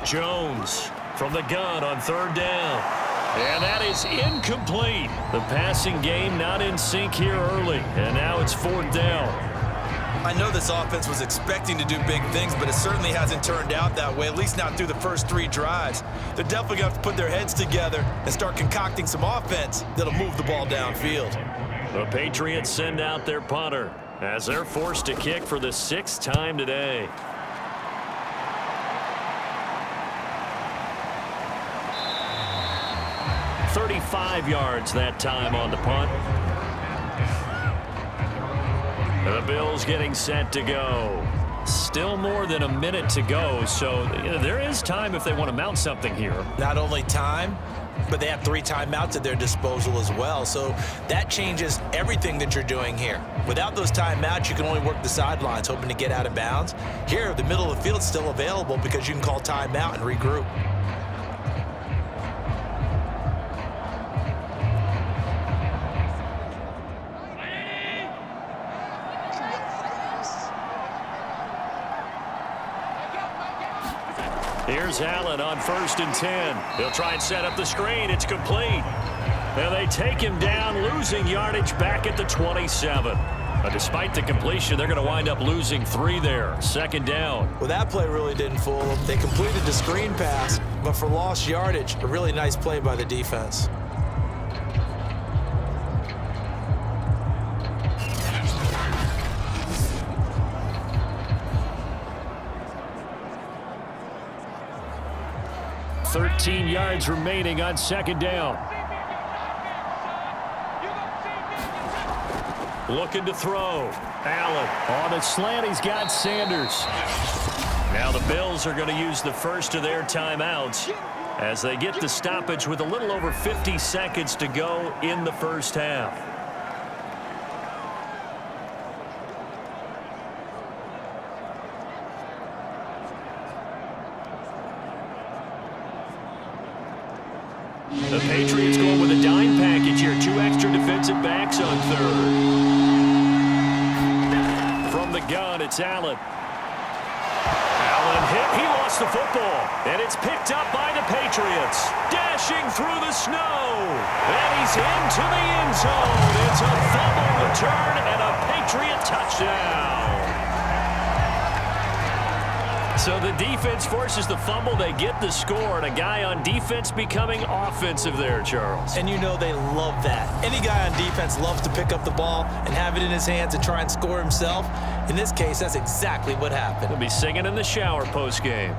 Jones from the gun on 3rd down. And that is incomplete. The passing game not in sync here early. And now it's 4th down. I know this offense was expecting to do big things, but it certainly hasn't turned out that way, at least not through the first 3 drives. They're definitely going to have to put their heads together and start concocting some offense that'll move the ball downfield. The Patriots send out their punter as they're forced to kick for the 6th time today. $35 yards that time on the punt. The Bills getting set to go. Still more than a minute to go, so there is time if they want to mount something here. Not only time, but they have 3 timeouts at their disposal as well, so that changes everything that you're doing here. Without those timeouts, you can only work the sidelines, hoping to get out of bounds. Here, the middle of the field is still available because you can call timeout and regroup. Here's Allen on 1st and 10. He'll try and set up the screen. It's complete. And they take him down, losing yardage back at the 27. Despite the completion, they're going to wind up losing 3 there. 2nd down. Well, that play really didn't fool them. They completed the screen pass, but for lost yardage, a really nice play by the defense. $13 yards remaining on 2nd down. Looking to throw. Allen on a slant. He's got Sanders. Now the Bills are going to use the first of their timeouts as they get the stoppage with a little over 50 seconds to go in the first half. The Patriots going with a dime package here. 2 extra defensive backs on 3rd. From the gun, it's Allen. Allen hit. He lost the football. And it's picked up by the Patriots. Dashing through the snow. And he's into the end zone. It's a fumble return and a Patriot touchdown. So the defense forces the fumble. They get the score, and a guy on defense becoming offensive there, Charles. And you know they love that. Any guy on defense loves to pick up the ball and have it in his hands and try and score himself. In this case, that's exactly what happened. He'll be singing in the shower post-game.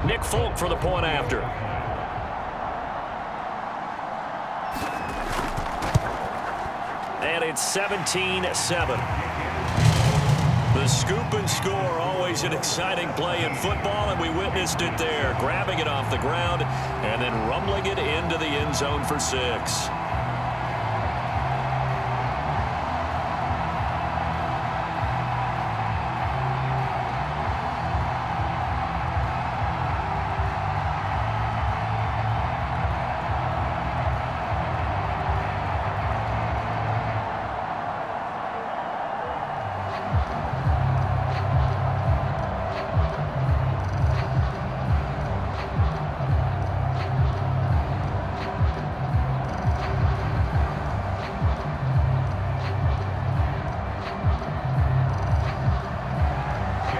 Nick Folk for the point after. And it's 17-7. The scoop and score, always an exciting play in football, and we witnessed it there. Grabbing it off the ground and then rumbling it into the end zone for 6.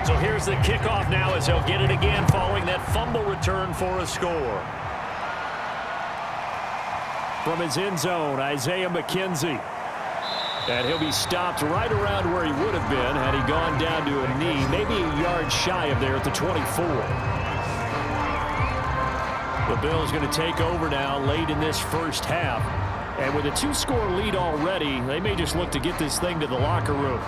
So here's the kickoff now as they'll get it again following that fumble return for a score. From his end zone, Isaiah McKenzie. And he'll be stopped right around where he would have been had he gone down to a knee, maybe a yard shy of there at the 24. The Bills going to take over now late in this first half. And with a 2-score lead already, they may just look to get this thing to the locker room.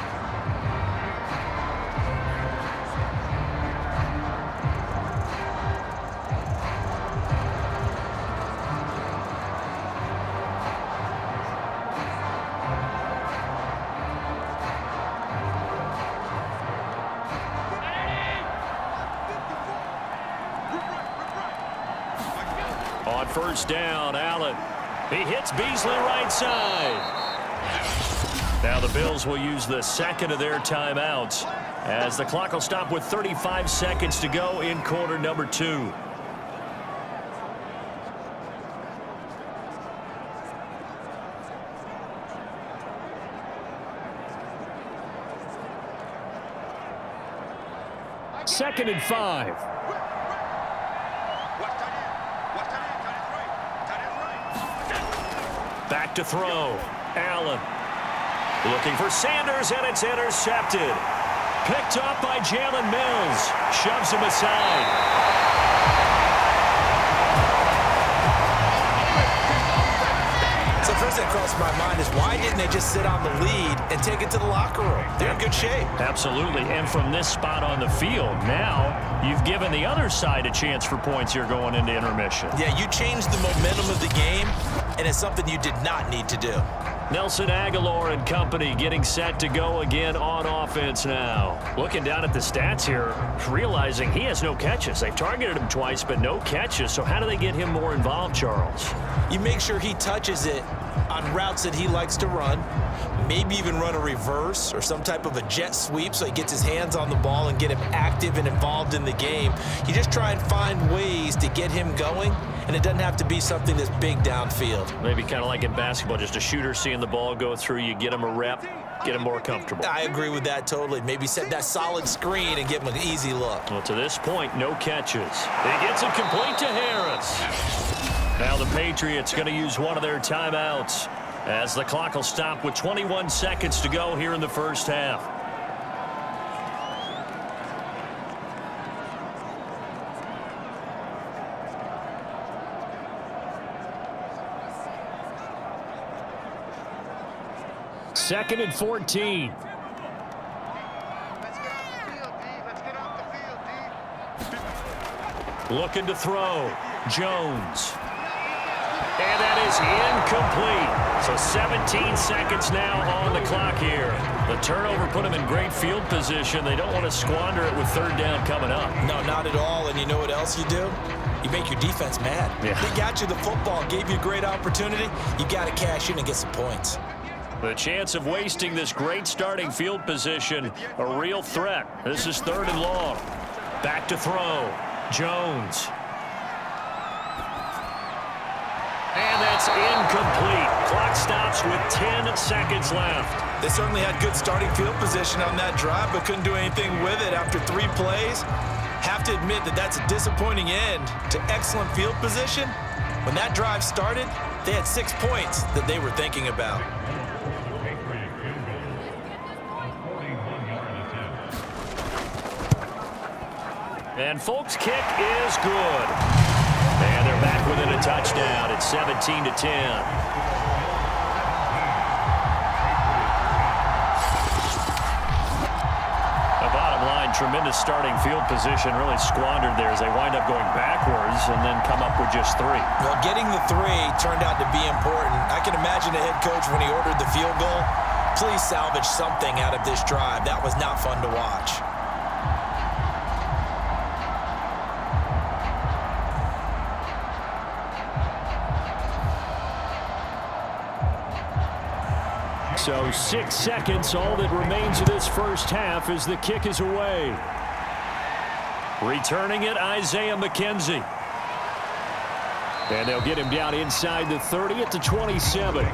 On first down, Allen. He hits Beasley right side. Now the Bills will use the second of their timeouts as the clock will stop with 35 seconds to go in quarter number 2. Second and 5. Back to throw. Allen looking for Sanders, and it's intercepted. Picked up by Jalen Mills. Shoves him aside. So first that crossed my mind is why didn't they just sit on the lead and take it to the locker room? They're in good shape. Absolutely. And from this spot on the field, now you've given the other side a chance for points here going into intermission. Yeah, you changed the momentum of the game, and it's something you did not need to do. Nelson Aguilar and company getting set to go again on offense now. Looking down at the stats here, realizing he has no catches. They've targeted him twice, but no catches. So how do they get him more involved, Charles? You make sure he touches it on routes that he likes to run, maybe even run a reverse or some type of a jet sweep so he gets his hands on the ball and get him active and involved in the game. You just try and find ways to get him going, and it doesn't have to be something that's big downfield. Maybe kind of like in basketball, just a shooter seeing the ball go through, you get him a rep, get him more comfortable. I agree with that totally. Maybe set that solid screen and give him an easy look. Well, to this point, no catches. He gets it complete to Harris. Now the Patriots going to use one of their timeouts as the clock will stop with 21 seconds to go here in the first half. Second and 14. Looking to throw. Jones. And that is incomplete. So 17 seconds now on the clock here. The turnover put them in great field position. They don't want to squander it with third down coming up. No, not at all. And you know what else you do? You make your defense mad. Yeah. They got you the football, gave you a great opportunity. You got to cash in and get some points. The chance of wasting this great starting field position, a real threat. This is third and long. Back to throw. Jones. And that's incomplete. Clock stops with 10 seconds left. They certainly had good starting field position on that drive, but couldn't do anything with it after 3 plays. Have to admit that that's a disappointing end to excellent field position. When that drive started, they had 6 points that they were thinking about. And Folk's kick is good. And they're back within a touchdown. It's 17-10. The bottom line, tremendous starting field position, really squandered there as they wind up going backwards and then come up with just 3. Well, getting the 3 turned out to be important. I can imagine the head coach when he ordered the field goal. Please salvage something out of this drive. That was not fun to watch. So 6 seconds, all that remains of this first half as the kick is away. Returning it, Isaiah McKenzie. And they'll get him down inside the 30 at the 27.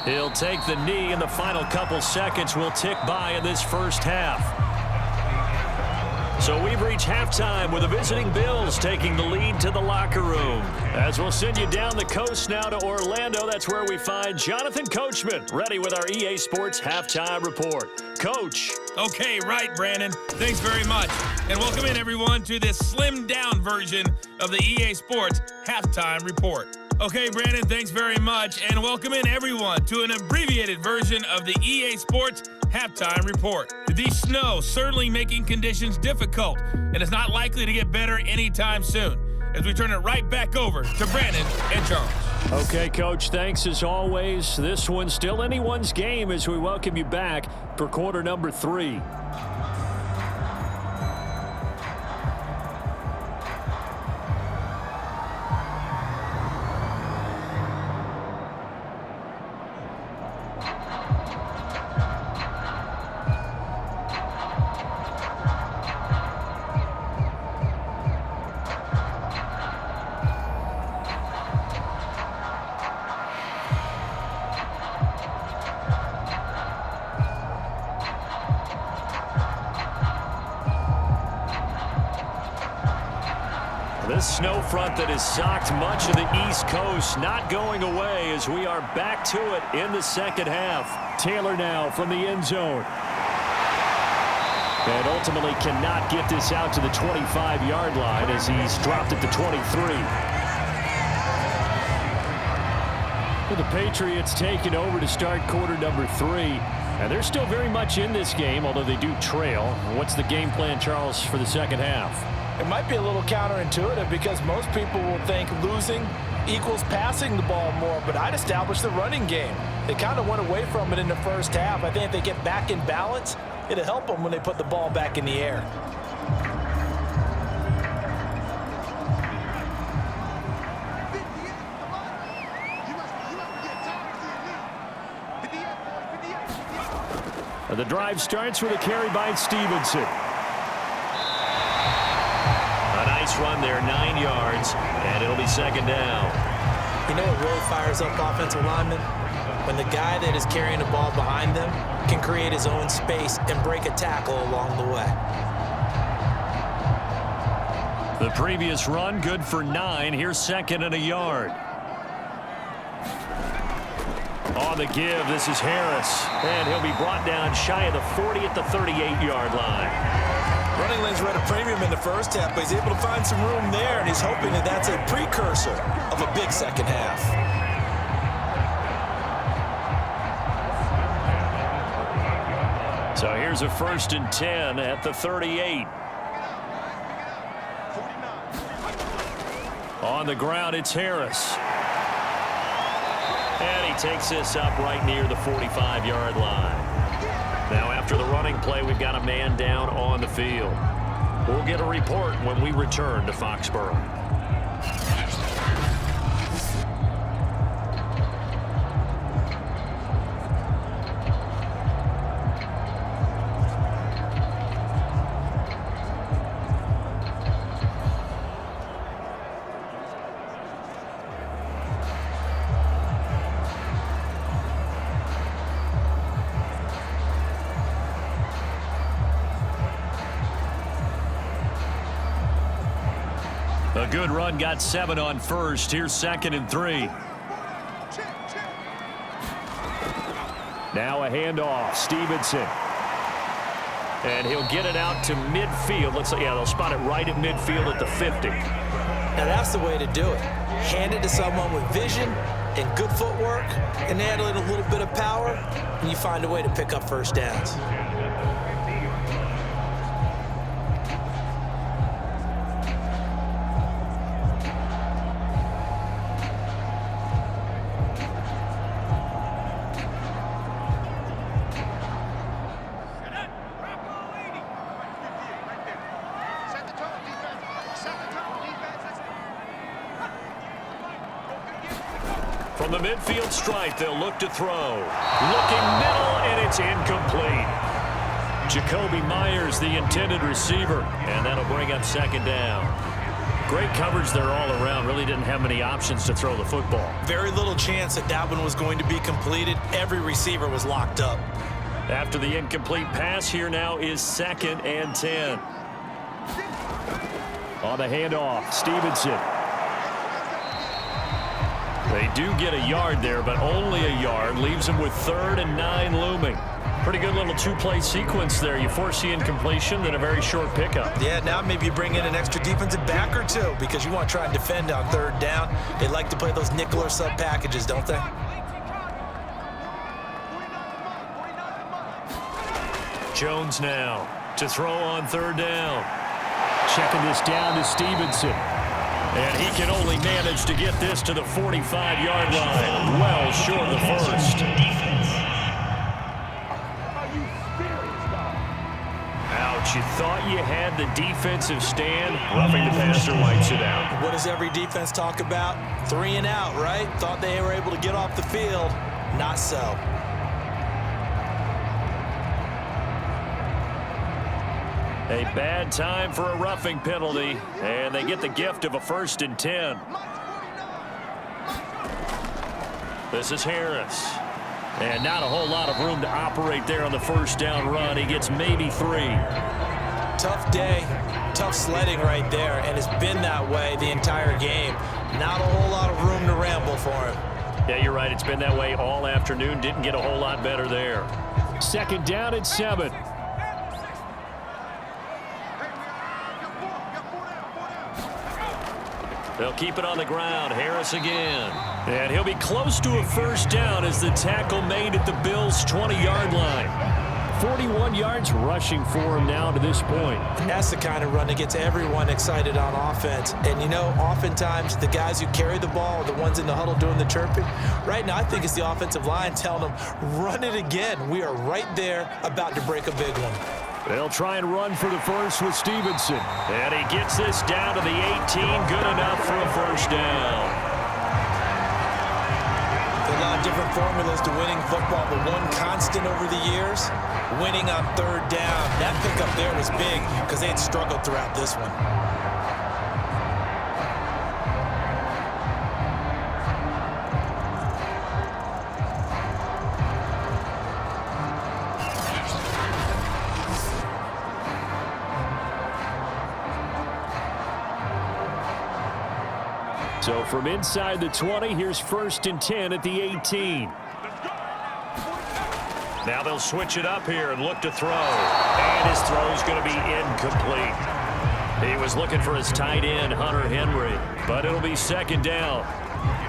He'll take the knee, and the final couple seconds will tick by in this first half. So we've reached halftime with the visiting Bills taking the lead to the locker room. As we'll send you down the coast now to Orlando, that's where we find Jonathan Coachman, ready with our EA Sports Halftime Report. Coach. Okay, right, Brandon. Thanks very much. And welcome in, everyone, to this slimmed-down version of the EA Sports Halftime Report. Okay, Brandon, thanks very much. And welcome in, everyone, to an abbreviated version of the EA Sports Halftime Report. The snow certainly making conditions difficult, and it's not likely to get better anytime soon, as we turn it right back over to Brandon and Charles. Okay, Coach, thanks as always. This one's still anyone's game as we welcome you back for quarter number 3. This snow front that has socked much of the East Coast not going away as we are back to it in the second half. Taylor now from the end zone. And ultimately cannot get this out to the 25-yard line as he's dropped at the 23. The Patriots taking over to start quarter number 3. And they're still very much in this game, although they do trail. What's the game plan, Charles, for the second half? It might be a little counterintuitive because most people will think losing equals passing the ball more, but I'd establish the running game. They kind of went away from it in the first half. I think if they get back in balance, it'll help them when they put the ball back in the air. The drive starts with a carry by Stevenson. A nice run there, 9 yards, and it'll be second down. You know what really fires up offensive linemen? When the guy that is carrying the ball behind them can create his own space and break a tackle along the way. The previous run, good for 9. Here's second and a yard. On the give, this is Harris, and he'll be brought down shy of the 40 at the 38-yard line. Running lanes were at a premium in the first half, but he's able to find some room there, and he's hoping that that's a precursor of a big second half. So here's a 1st and 10 at the 38. On the ground, it's Harris. And he takes this up right near the 45-yard line. Now, after the running play, we've got a man down on the field. We'll get a report when we return to Foxborough. A good run, got 7 on first. Here's 2nd and 3. Now a handoff, Stevenson. And he'll get it out to midfield. Looks like, yeah, they'll spot it right at midfield at the 50. Now that's the way to do it. Hand it to someone with vision and good footwork, and add a little bit of power, and you find a way to pick up first downs. From the midfield stripe, they'll look to throw. Looking middle, and it's incomplete. Jacoby Myers, the intended receiver, and that'll bring up second down. Great coverage there all around. Really didn't have many options to throw the football. Very little chance that one was going to be completed. Every receiver was locked up. After the incomplete pass, here now is 2nd and 10. On the handoff, Stevenson. They do get a yard there, but only a yard. Leaves them with 3rd and 9 looming. Pretty good little two-play sequence there. You force the incompletion, then a very short pickup. Yeah, now maybe you bring in an extra defensive back or two because you want to try and defend on 3rd down. They like to play those nickel or sub packages, don't they? Jones now to throw on 3rd down. Checking this down to Stevenson. And he can only manage to get this to the 45-yard line. Well short of the first. Ouch, you thought you had the defensive stand. Roughing the passer wipes it out. What does every defense talk about? 3 and out, right? Thought they were able to get off the field. Not so. A bad time for a roughing penalty, and they get the gift of a 1st and 10. This is Harris. And not a whole lot of room to operate there on the 1st down run. He gets maybe 3. Tough day, tough sledding right there, and it's been that way the entire game. Not a whole lot of room to ramble for him. Yeah, you're right. It's been that way all afternoon. Didn't get a whole lot better there. 2nd down and 7. They'll keep it on the ground. Harris again. And he'll be close to a 1st down as the tackle made at the Bills' 20-yard line. 41 yards rushing for him now to this point. And that's the kind of run that gets everyone excited on offense. And, you know, oftentimes the guys who carry the ball are the ones in the huddle doing the chirping. Right now, I think it's the offensive line telling them, run it again. We are right there about to break a big one. They'll try and run for the first with Stevenson. And he gets this down to the 18. Good enough for a 1st down. A lot of different formulas to winning football, but one constant over the years, winning on 3rd down. That pickup there was big because they had struggled throughout this one. So from inside the 20, here's 1st and 10 at the 18. Now they'll switch it up here and look to throw. And his throw's going to be incomplete. He was looking for his tight end, Hunter Henry, but it'll be 2nd down.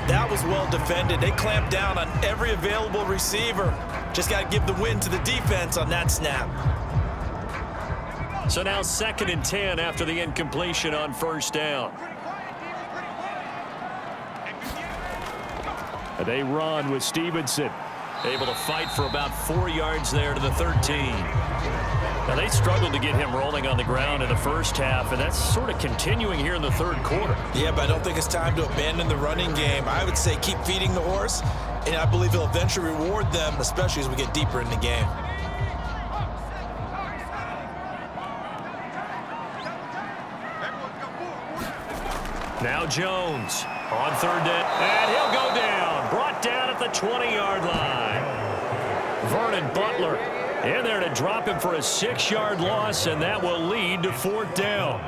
That was well defended. They clamped down on every available receiver. Just got to give the win to the defense on that snap. So now 2nd and 10 after the incompletion on 1st down. They run with Stevenson. Able to fight for about 4 yards there to the 13. Now, they struggled to get him rolling on the ground in the first half, and that's sort of continuing here in the 3rd quarter. Yeah, but I don't think it's time to abandon the running game. I would say keep feeding the horse, and I believe he'll eventually reward them, especially as we get deeper in the game. Now Jones on 3rd down, and he'll go down. Brought down at the 20-yard line. Vernon Butler in there to drop him for a 6-yard loss, and that will lead to 4th down.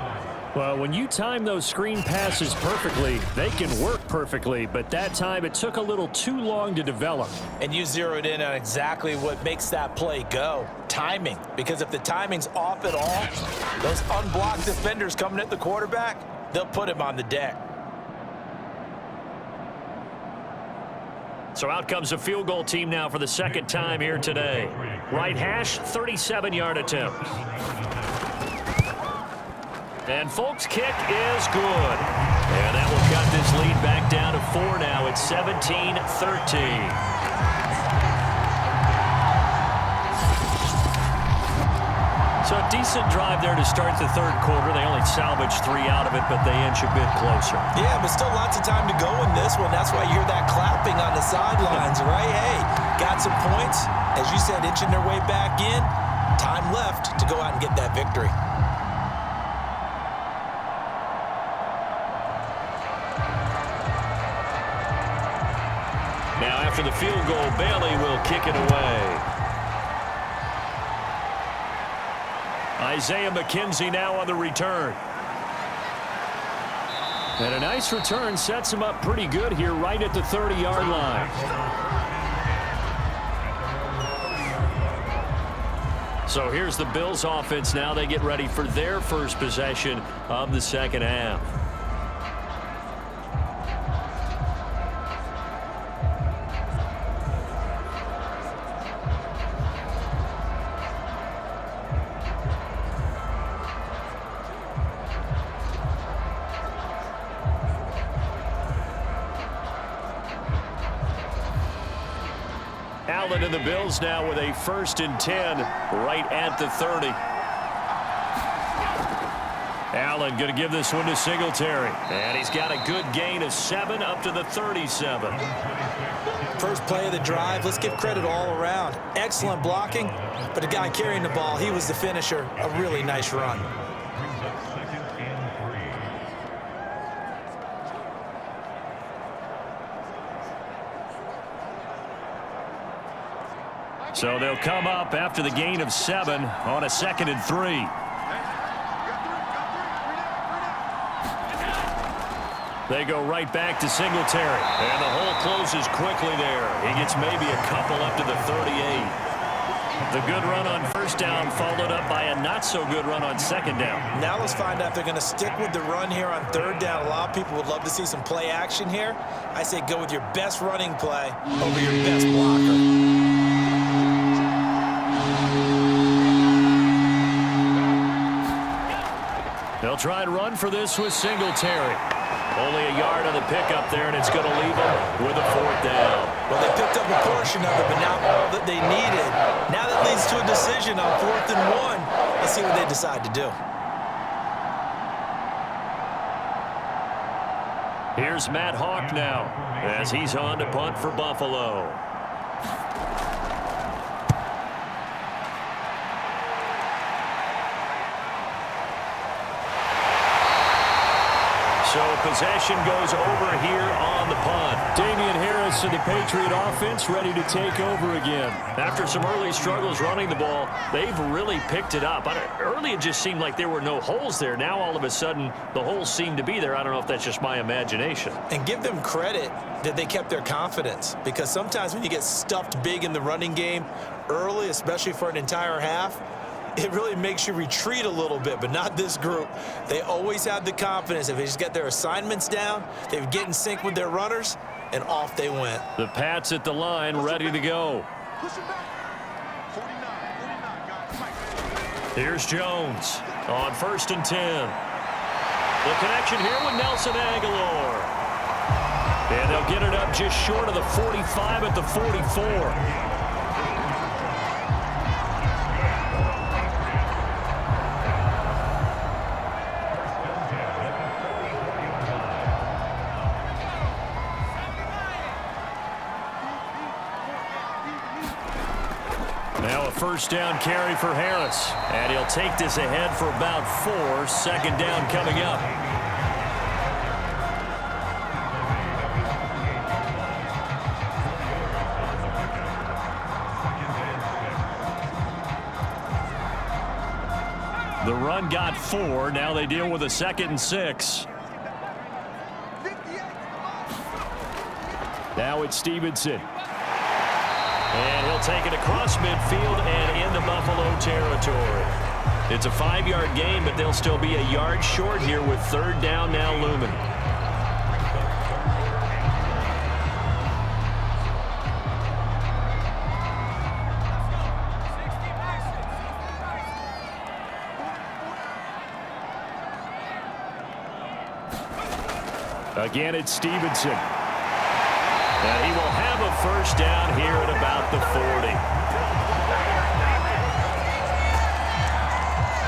Well, when you time those screen passes perfectly, they can work perfectly, but that time it took a little too long to develop. And you zeroed in on exactly what makes that play go. Timing. Because if the timing's off at all, those unblocked defenders coming at the quarterback, they'll put him on the deck. So out comes a field goal team now for the 2nd time here today. Right hash, 37-yard attempt. And Folk's kick is good. And that will cut this lead back down to 4 now. It's 17-13. So a decent drive there to start the 3rd quarter. They only salvaged 3 out of it, but they inch a bit closer. Yeah, but still lots of time to go in this one. That's why you hear that clapping on the sidelines, right? Hey, got some points. As you said, inching their way back in. Time left to go out and get that victory. Now after the field goal, Bailey will kick it away. Isaiah McKenzie now on the return. And a nice return sets him up pretty good here right at the 30-yard line. So here's the Bills offense now. They get ready for their first possession of the second half. Allen and the Bills now with a 1st and 10 right at the 30. Allen going to give this one to Singletary. And he's got a good gain of 7 up to the 37. First play of the drive, let's give credit all around. Excellent blocking, but the guy carrying the ball, he was the finisher. A really nice run. So they'll come up after the gain of 7 on a 2nd and 3. They go right back to Singletary. And the hole closes quickly there. He gets maybe a couple up to the 38. The good run on 1st down followed up by a not-so-good run on 2nd down. Now let's find out if they're going to stick with the run here on 3rd down. A lot of people would love to see some play action here. I say go with your best running play over your best blocker. They'll try and run for this with Singletary. Only a yard on the pickup there, and it's going to leave them with a 4th down. Well, they picked up a portion of it, but not all that they needed. Now that leads to a decision on 4th and 1. Let's see what they decide to do. Here's Matt Hawk now as he's on to punt for Buffalo. So possession goes over here on the punt. Damian Harris and the Patriot offense ready to take over again. After some early struggles running the ball, they've really picked it up. Early it just seemed like there were no holes there. Now all of a sudden the holes seem to be there. I don't know if that's just my imagination. And give them credit that they kept their confidence, because sometimes when you get stuffed big in the running game early, especially for an entire half, it really makes you retreat a little bit, but not this group. They always have the confidence. If they just get their assignments down, they would get in sync with their runners, and off they went. The Pats at the line, ready to go. Here's Jones on 1st and 10. The connection here with Nelson Aguilar. And they'll get it up just short of the 45 at the 44. Now a 1st down carry for Harris. And he'll take this ahead for about 4. 2nd down coming up. The run got 4. Now they deal with a 2nd and 6. Now it's Stevenson. And he'll take it across midfield and into Buffalo territory. It's a 5-yard gain, but they'll still be a yard short here with 3rd down now looming. Again, it's Stevenson. And he will have a 1st down here at about the 40.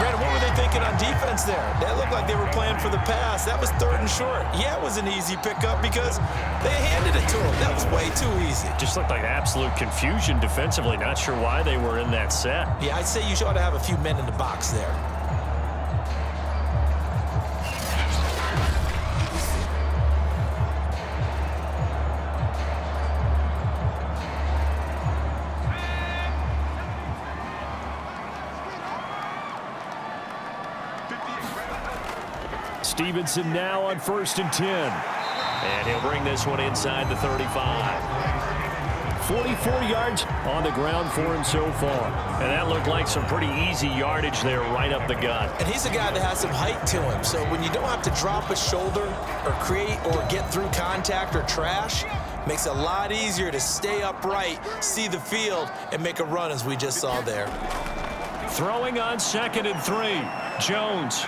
Brandon, what were they thinking on defense there? That looked like they were playing for the pass. That was 3rd and short. Yeah, it was an easy pickup because they handed it to him. That was way too easy. Just looked like absolute confusion defensively. Not sure why they were in that set. Yeah, I'd say you ought to have a few men in the box there. Stevenson now on 1st and 10. And he'll bring this one inside the 35. 44 yards on the ground for him so far. And that looked like some pretty easy yardage there right up the gut. And he's a guy that has some height to him. So when you don't have to drop a shoulder or create or get through contact or trash, makes it a lot easier to stay upright, see the field, and make a run as we just saw there. Throwing on 2nd and 3. Jones.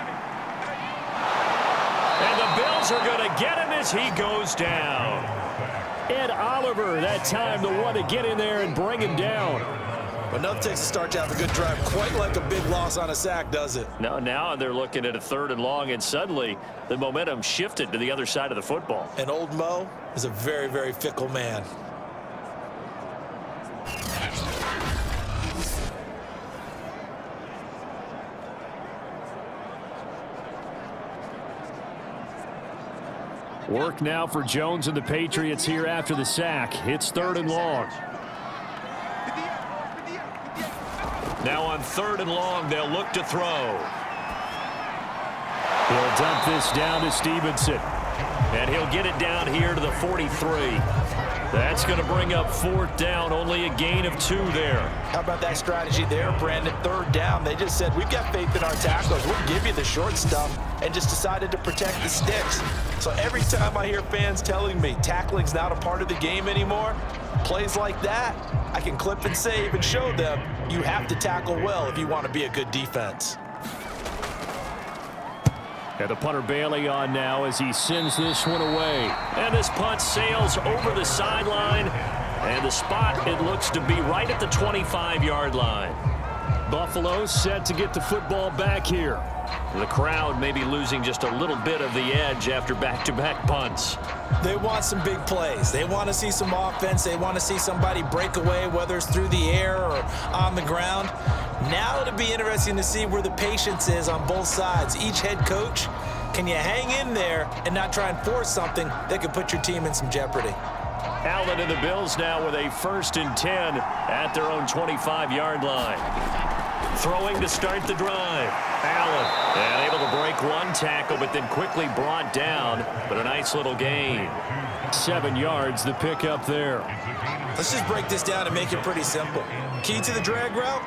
And the Bills are going to get him as he goes down. Ed Oliver that time the one to get in there and bring him down. But nothing takes to start you out a good drive quite like a big loss on a sack, does it? No, now they're looking at a 3rd and long, and suddenly the momentum shifted to the other side of the football. And old Mo is a very, very fickle man. Work now for Jones and the Patriots here after the sack. It's 3rd and long. Now on 3rd and long, they'll look to throw. He'll dump this down to Stevenson. And he'll get it down here to the 43. That's going to bring up 4th down, only a gain of 2 there. How about that strategy there, Brandon? 3rd down. They just said, we've got faith in our tackles. We'll give you the short stuff, and just decided to protect the sticks. So every time I hear fans telling me tackling's not a part of the game anymore, plays like that, I can clip and save and show them you have to tackle well if you want to be a good defense. And the punter Bailey on now as he sends this one away. And this punt sails over the sideline. And the spot, it looks to be right at the 25-yard line. Buffalo set to get the football back here. The crowd may be losing just a little bit of the edge after back-to-back punts. They want some big plays. They want to see some offense. They want to see somebody break away, whether it's through the air or on the ground. Now it'll be interesting to see where the patience is on both sides. Each head coach, can you hang in there and not try and force something that could put your team in some jeopardy? Allen and the Bills now with a 1st and 10 at their own 25-yard line. Throwing to start the drive. Allen, and able to break one tackle, but then quickly brought down. But a nice little gain. 7 yards, the pickup there. Let's just break this down and make it pretty simple. Key to the drag route,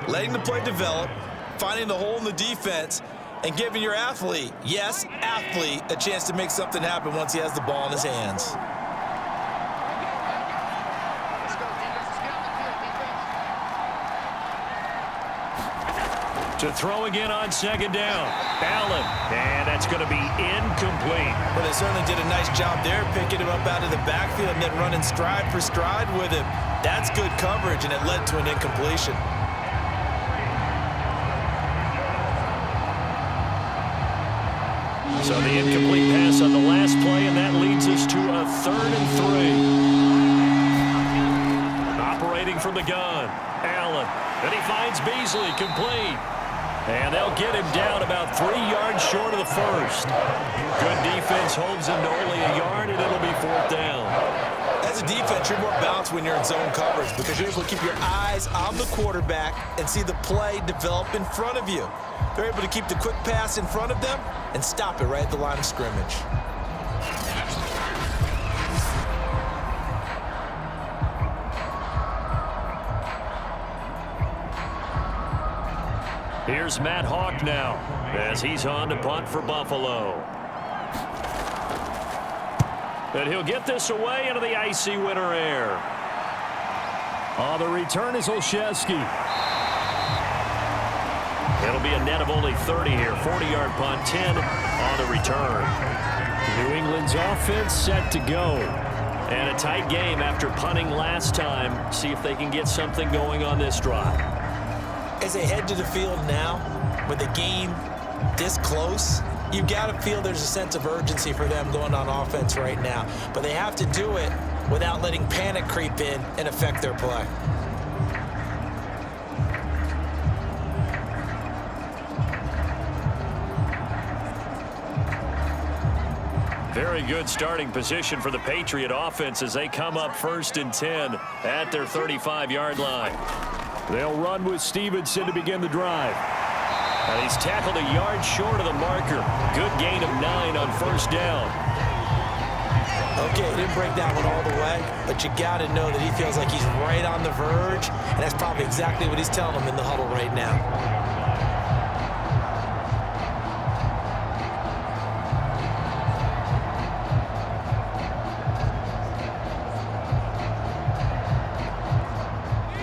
letting the play develop, finding the hole in the defense, and giving your athlete, yes, athlete, a chance to make something happen once he has the ball in his hands. To throw again on 2nd down. Allen, and that's going to be incomplete. Well, they certainly did a nice job there, picking him up out of the backfield and then running stride for stride with him. That's good coverage, and it led to an incompletion. So the incomplete pass on the last play, and that leads us to a 3rd and 3. Operating from the gun. Allen, and he finds Beasley, complete. And they'll get him down about 3 yards short of the 1st. Good defense holds him to only a yard, and it'll be 4th down. As a defense, you're more balanced when you're in zone coverage because you're able to keep your eyes on the quarterback and see the play develop in front of you. They're able to keep the quick pass in front of them and stop it right at the line of scrimmage. Here's Matt Hawk now as he's on to punt for Buffalo. And he'll get this away into the icy winter air. On the return is Olszewski. It'll be a net of only 30 here. 40-yard punt, 10 on the return. New England's offense set to go. And a tight game after punting last time. See if they can get something going on this drive. As they head to the field now, with the game this close, you've got to feel there's a sense of urgency for them going on offense right now. But they have to do it without letting panic creep in and affect their play. Very good starting position for the Patriot offense as they come up 1st and 10 at their 35-yard line. They'll run with Stevenson to begin the drive. And he's tackled a yard short of the marker. Good gain of 9 on first down. Okay, he didn't break that one all the way, but you got to know that he feels like he's right on the verge, and that's probably exactly what he's telling him in the huddle right now.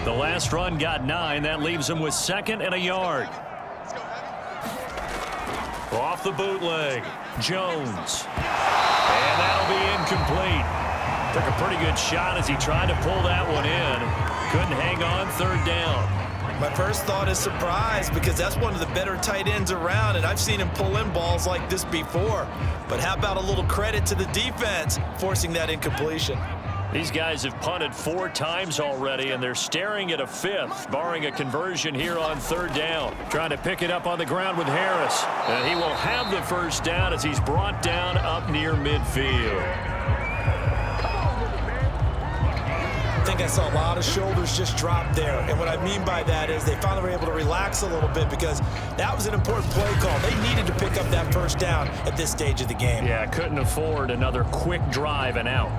The last run got 9. That leaves him with 2nd and a yard. Off the bootleg, Jones. And that'll be incomplete. Took a pretty good shot as he tried to pull that one in. Couldn't hang on, 3rd down. My first thought is surprise, because that's one of the better tight ends around, and I've seen him pull in balls like this before. But how about a little credit to the defense forcing that incompletion? These guys have punted 4 times already, and they're staring at a 5th, barring a conversion here on 3rd down. Trying to pick it up on the ground with Harris. And he will have the first down as he's brought down up near midfield. I think I saw a lot of shoulders just drop there. And what I mean by that is they finally were able to relax a little bit, because that was an important play call. They needed to pick up that first down at this stage of the game. Yeah, couldn't afford another quick drive and out.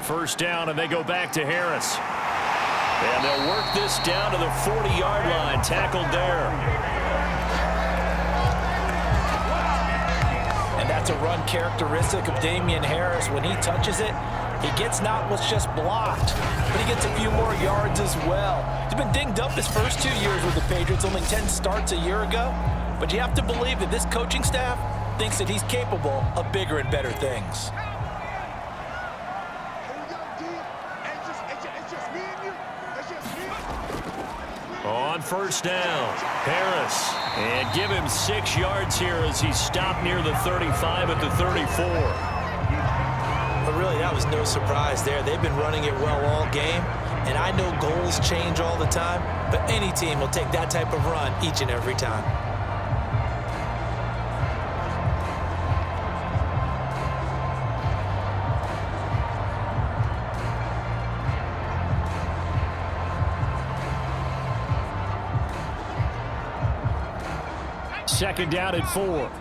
First down, and they go back to Harris. And they'll work this down to the 40-yard line. Tackled there. And that's a run characteristic of Damian Harris. When he touches it, he gets not what's just blocked, but he gets a few more yards as well. He's been dinged up his first 2 years with the Patriots, only 10 starts a year ago. But you have to believe that this coaching staff thinks that he's capable of bigger and better things. On first down, Harris. And give him 6 yards here as he stopped near the 35 at the 34. But really, that was no surprise there. They've been running it well all game, and I know goals change all the time, but any team will take that type of run each and every time. Second down at 4.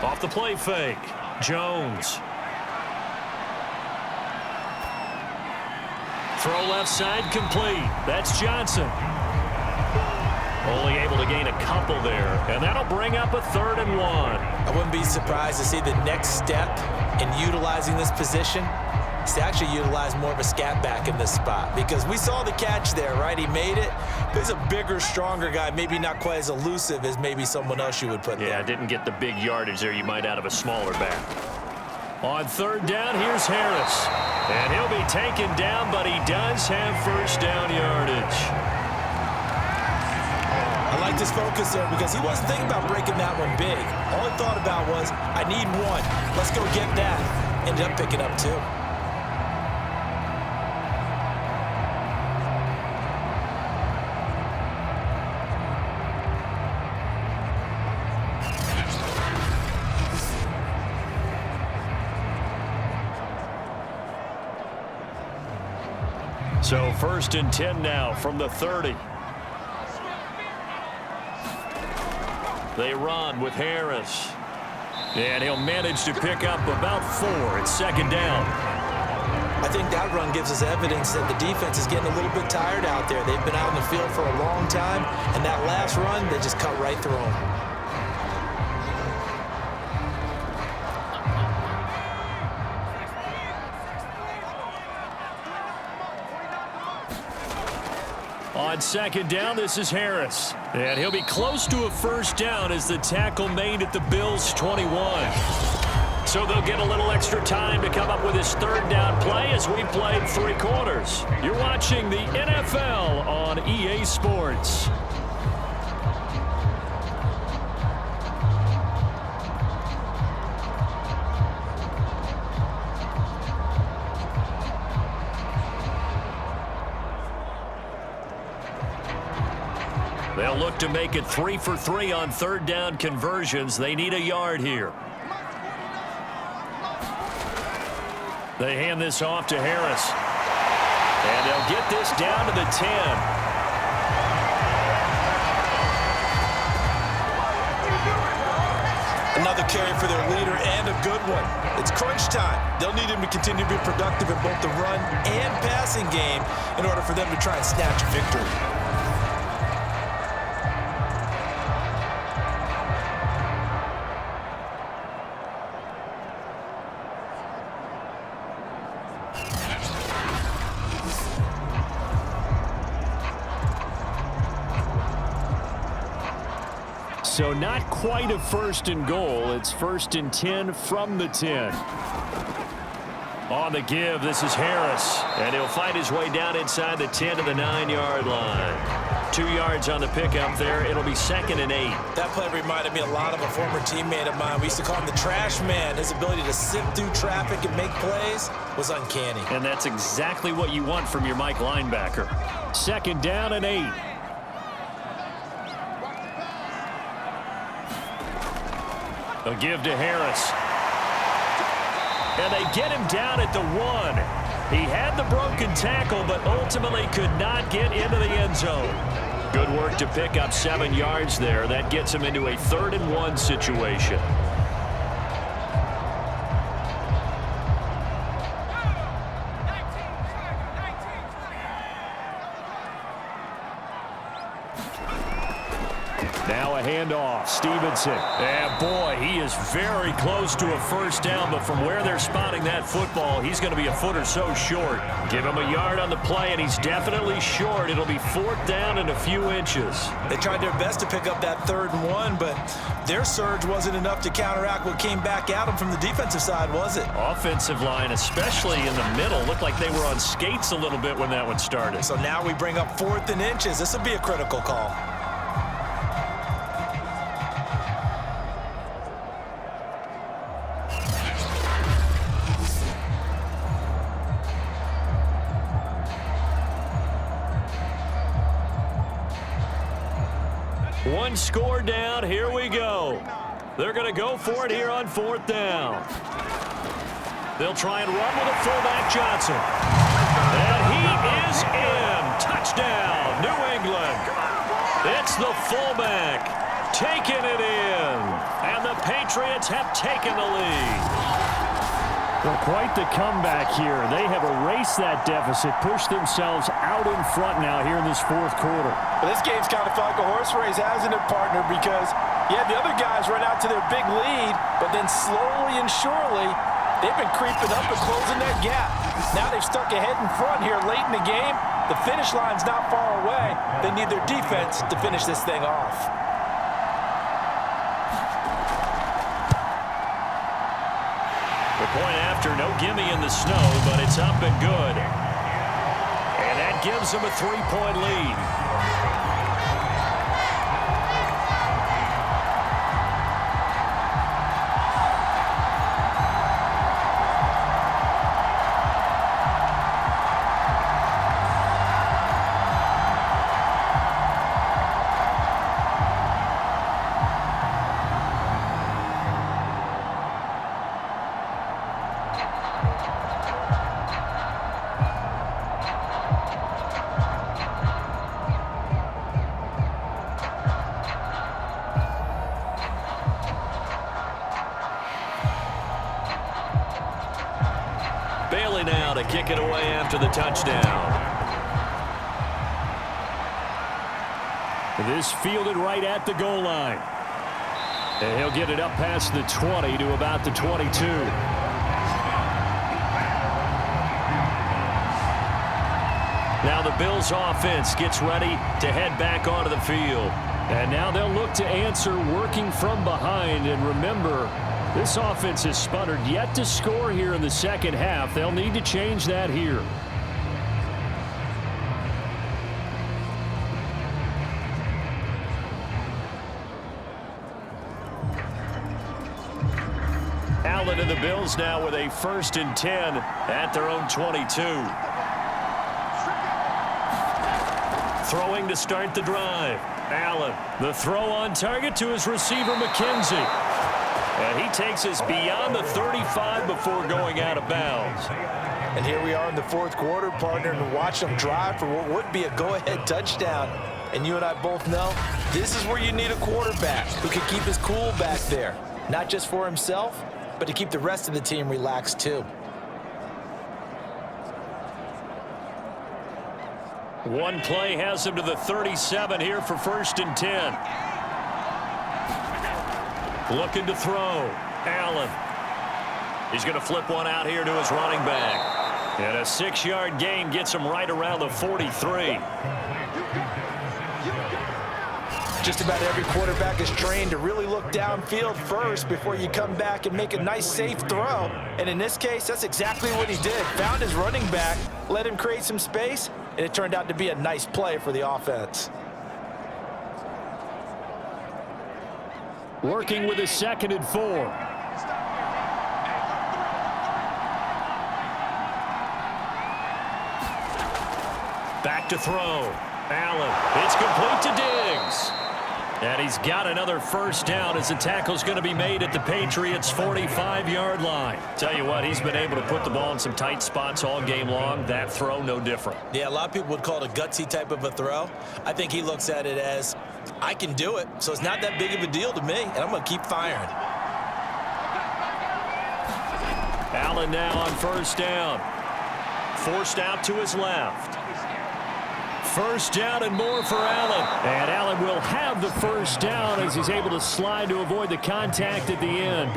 Off the play fake, Jones. Throw left side complete. That's Johnson. Only able to gain a couple there, and that'll bring up a 3rd and 1. I wouldn't be surprised to see the next step in utilizing this position is to actually utilize more of a scat back in this spot, because we saw the catch there, right? He made it, but he's a bigger, stronger guy, maybe not quite as elusive as maybe someone else you would put there. Yeah, didn't get the big yardage there you might out of a smaller back. On 3rd down, here's Harris. And he'll be taken down, but he does have first down yardage. I like this focus there, because he wasn't thinking about breaking that one big. All he thought about was, I need 1. Let's go get that. Ended up picking up 2. So 1st and 10 now from the 30. They run with Harris. And he'll manage to pick up about 4. It's 2nd down. I think that run gives us evidence that the defense is getting a little bit tired out there. They've been out in the field for a long time, and that last run, they just cut right through them. On 2nd down, this is Harris. And he'll be close to a first down as the tackle made at the Bills' 21. So they'll get a little extra time to come up with his 3rd down play as we played 3 quarters. You're watching the NFL on EA Sports. They'll look to make it 3 for 3 on third down conversions. They need a yard here. They hand this off to Harris. And they'll get this down to the 10. Another carry for their leader and a good one. It's crunch time. They'll need him to continue to be productive in both the run and passing game in order for them to try and snatch a victory. So not quite a first and goal. It's 1st and 10 from the 10. On the give, this is Harris. And he'll find his way down inside the 10 to the 9-yard line. 2 yards on the pickup there. It'll be 2nd and 8. That play reminded me a lot of a former teammate of mine. We used to call him the trash man. His ability to sift through traffic and make plays was uncanny. And that's exactly what you want from your Mike linebacker. 2nd down and 8. A give to Harris. And they get him down at the 1. He had the broken tackle, but ultimately could not get into the end zone. Good work to pick up 7 yards there. That gets him into a 3rd and 1 situation. Now a handoff. Stevenson. And boy, he is very close to a first down, but from where they're spotting that football, he's going to be a foot or so short. Give him a yard on the play, and he's definitely short. It'll be 4th down and a few inches. They tried their best to pick up that 3rd and 1, but their surge wasn't enough to counteract what came back at them from the defensive side, was it? Offensive line, especially in the middle, looked like they were on skates a little bit when that one started. So now we bring up 4th and inches. This will be a critical call. One score down. Here we go. They're going to go for it here on 4th down. They'll try and run with a fullback, Johnson. And he is in. Touchdown, New England. It's the fullback taking it in. And the Patriots have taken the lead. Well, quite the comeback here. They have erased that deficit, pushed themselves out in front now here in this 4th quarter. Well, this game's kind of felt like a horse race, hasn't it, partner? Because, yeah, the other guys run out to their big lead, but then slowly and surely, they've been creeping up and closing that gap. Now they've stuck ahead in front here late in the game. The finish line's not far away. They need their defense to finish this thing off. The point after, no gimme in the snow, but it's up and good. And that gives them a 3-point lead. Now to kick it away after the touchdown. This fielded right at the goal line. And he'll get it up past the 20 to about the 22. Now the Bills offense gets ready to head back onto the field. And now they'll look to answer working from behind. And remember, this offense has sputtered yet to score here in the second half. They'll need to change that here. Allen and the Bills now with a 1st and 10 at their own 22. Throwing to start the drive. Allen, the throw on target to his receiver, McKenzie. And he takes us beyond the 35 before going out of bounds. And here we are in the fourth quarter, partner, and watch them drive for what would be a go-ahead touchdown. And you and I both know this is where you need a quarterback who can keep his cool back there. Not just for himself, but to keep the rest of the team relaxed too. One play has him to the 37 here for 1st and 10. Looking to throw. Allen. He's going to flip one out here to his running back. And a 6-yard gain gets him right around the 43. Just about every quarterback is trained to really look downfield first before you come back and make a nice, safe throw. And in this case, that's exactly what he did. Found his running back, let him create some space, and it turned out to be a nice play for the offense. Working with a 2nd and 4. Back to throw. Allen. It's complete to Diggs. And he's got another 1st down as the tackle's going to be made at the Patriots' 45-yard line. Tell you what, he's been able to put the ball in some tight spots all game long. That throw, no different. Yeah, a lot of people would call it a gutsy type of a throw. I think he looks at it as, I can do it, so it's not that big of a deal to me, and I'm going to keep firing. Allen now on 1st down. Forced out to his left. 1st down and more for Allen. And Allen will have the 1st down as he's able to slide to avoid the contact at the end.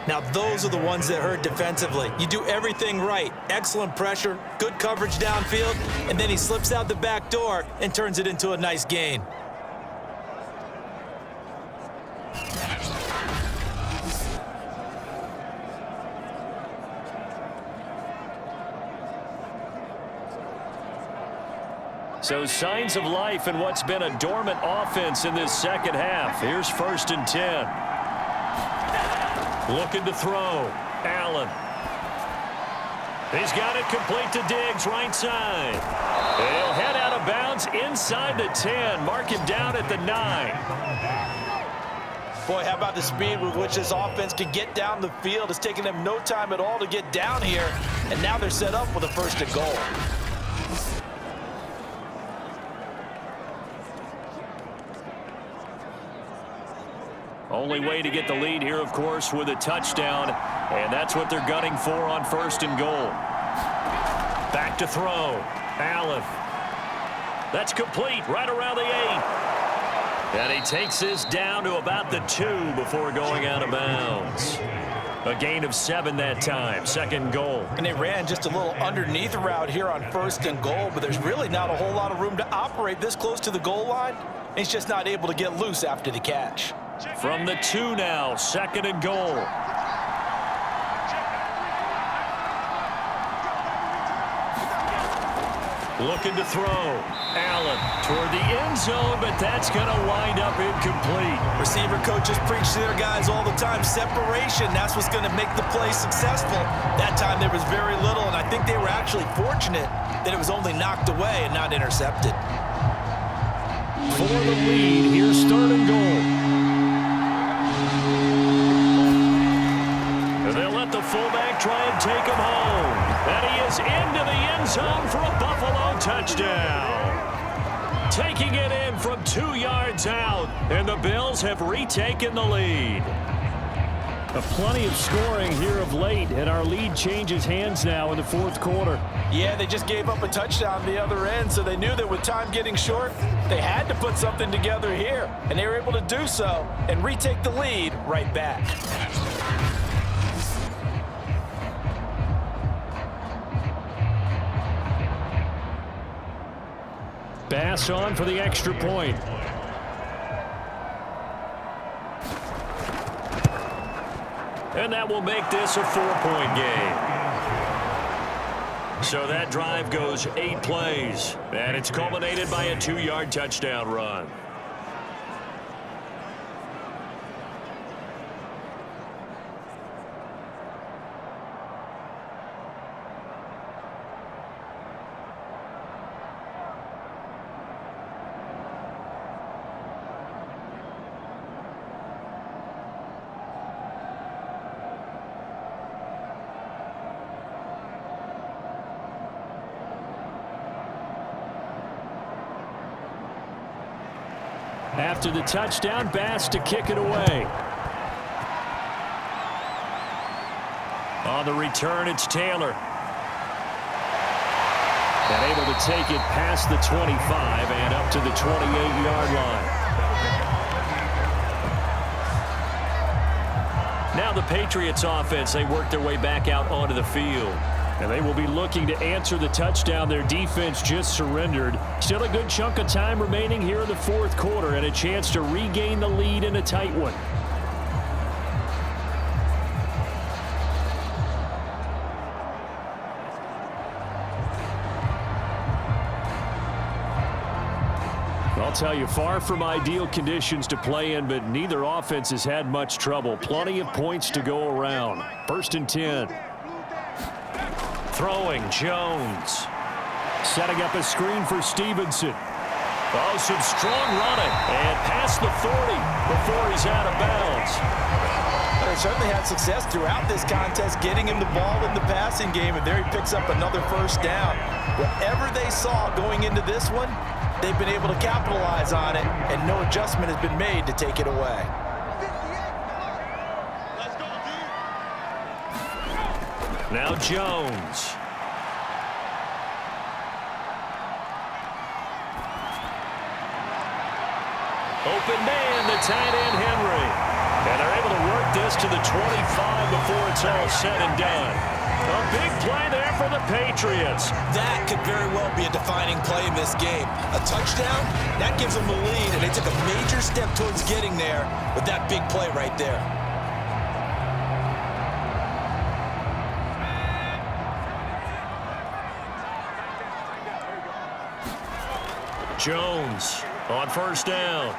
Now, those are the ones that hurt defensively. You do everything right. Excellent pressure, good coverage downfield, and then he slips out the back door and turns it into a nice gain. So signs of life in what's been a dormant offense in this second half. Here's 1st and 10. Looking to throw. Allen. He's got it complete to Diggs, right side. He'll head out of bounds inside the 10. Mark him down at the 9. Boy, how about the speed with which this offense can get down the field? It's taken them no time at all to get down here, and now they're set up with a 1st and goal. Only way to get the lead here, of course, with a touchdown, and that's what they're gunning for on 1st and goal. Back to throw. Allen. That's complete right around the 8. And he takes this down to about the 2 before going out of bounds. A gain of 7 that time, 2nd goal. And they ran just a little underneath route here on 1st and goal, but there's really not a whole lot of room to operate this close to the goal line. He's just not able to get loose after the catch. From the 2 now, 2nd and goal. Looking to throw. Allen toward the end zone, but that's going to wind up incomplete. Receiver coaches preach to their guys all the time. Separation, that's what's going to make the play successful. That time there was very little, and I think they were actually fortunate that it was only knocked away and not intercepted. For the lead, here's 3rd and goal. They'll let the fullback try and take him home. And he is into the end zone for a Buffalo touchdown. Taking it in from 2 yards out, and the Bills have retaken the lead. Plenty of scoring here of late, and our lead changes hands now in the 4th quarter. Yeah, they just gave up a touchdown the other end, so they knew that with time getting short, they had to put something together here, and they were able to do so and retake the lead right back. Bass on for the extra point. And that will make this a 4-point game. So that drive goes 8 plays, and it's culminated by a 2-yard touchdown run. After the touchdown, Bass to kick it away. On the return, it's Taylor. And able to take it past the 25 and up to the 28-yard line. Now the Patriots offense, they work their way back out onto the field. And they will be looking to answer the touchdown their defense just surrendered. Still a good chunk of time remaining here in the fourth quarter and a chance to regain the lead in a tight one. I'll tell you, far from ideal conditions to play in, but neither offense has had much trouble. Plenty of points to go around. 1st and 10. Throwing, Jones. Setting up a screen for Stevenson. Oh, some strong running. And past the 40 before he's out of bounds. They certainly had success throughout this contest getting him the ball in the passing game, and there he picks up another first down. Whatever they saw going into this one, they've been able to capitalize on it, and no adjustment has been made to take it away. Now Jones. Open man, the tight end Henry. And they're able to work this to the 25 before it's all said and done. A big play there for the Patriots. That could very well be a defining play in this game. A touchdown, that gives them the lead, and they took a major step towards getting there with that big play right there. Jones on first down.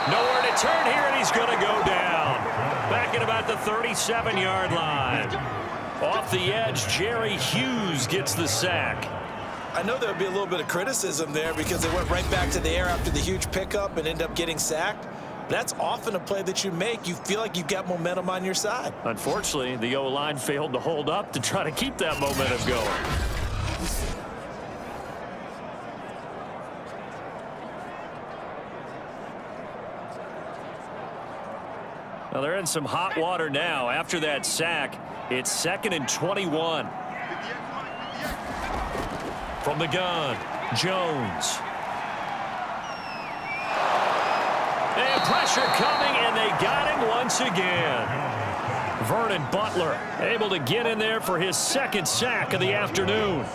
Nowhere to turn here, and he's going to go down. Back at about the 37-yard line. Off the edge, Jerry Hughes gets the sack. I know there'll be a little bit of criticism there because they went right back to the air after the huge pickup and end up getting sacked. That's often a play that you make. You feel like you've got momentum on your side. Unfortunately, the O-line failed to hold up to try to keep that momentum going. Well, they're in some hot water now. After that sack, it's 2nd and 21. From the gun, Jones. And pressure coming, and they got him once again. Vernon Butler able to get in there for his 2nd sack of the afternoon.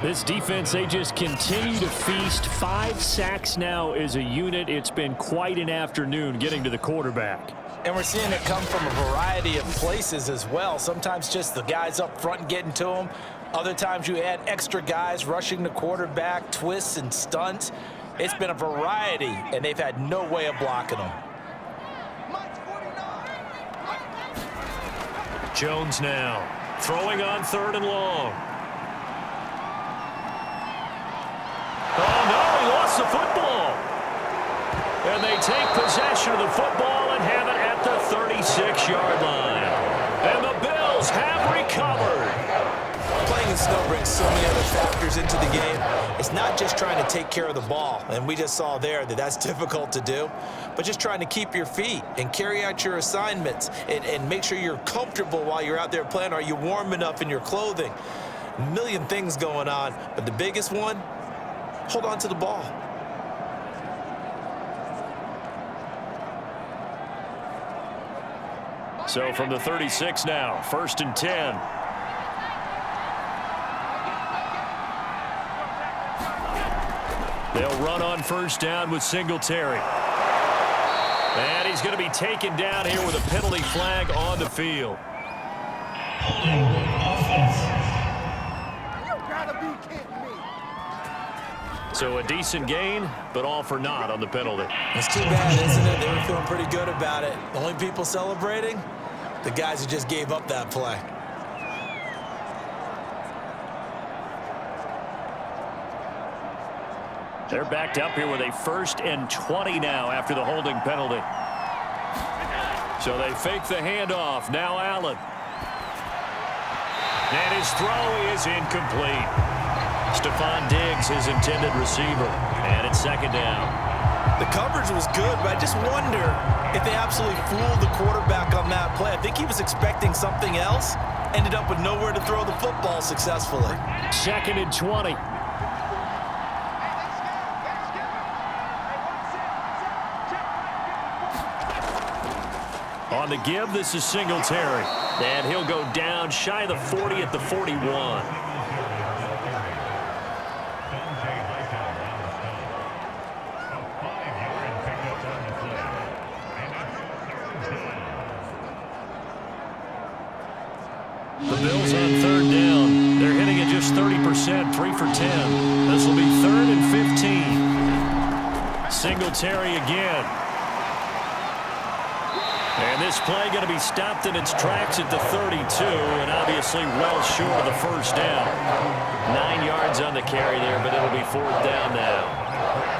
This defense, they just continue to feast. 5 sacks now as a unit. It's been quite an afternoon getting to the quarterback. And we're seeing it come from a variety of places as well. Sometimes just the guys up front getting to them. Other times you add extra guys rushing the quarterback, twists and stunts. It's been a variety, and they've had no way of blocking them. Jones now throwing on 3rd and long. Oh, no, he lost the football. And they take possession of the football and have it at the 36-yard line. And the Bills have recovered. Playing in snow brings so many other factors into the game. It's not just trying to take care of the ball, and we just saw there that that's difficult to do, but just trying to keep your feet and carry out your assignments and make sure you're comfortable while you're out there playing. Are you warm enough in your clothing? A million things going on, but the biggest one, hold on to the ball. So from the 36 now, 1st and 10. They'll run on first down with Singletary. And he's going to be taken down here with a penalty flag on the field. So a decent gain, but all for naught on the penalty. It's too bad, isn't it? They were feeling pretty good about it. The only people celebrating, the guys who just gave up that play. They're backed up here with a 1st and 20 now after the holding penalty. So they fake the handoff. Now Allen. And his throw is incomplete. Stefon Diggs, his intended receiver. And it's second down. The coverage was good, but I just wonder if they absolutely fooled the quarterback on that play. I think he was expecting something else. Ended up with nowhere to throw the football successfully. Second and 20. On the give, this is Singletary. And he'll go down shy of the 40 at the 41. The Bills on third down. They're hitting it just 30%, 3 for 10. This will be 3rd and 15. Singletary again. And this play going to be stopped in its tracks at the 32, and obviously well short of the first down. 9 yards on the carry there, but it'll be 4th down now.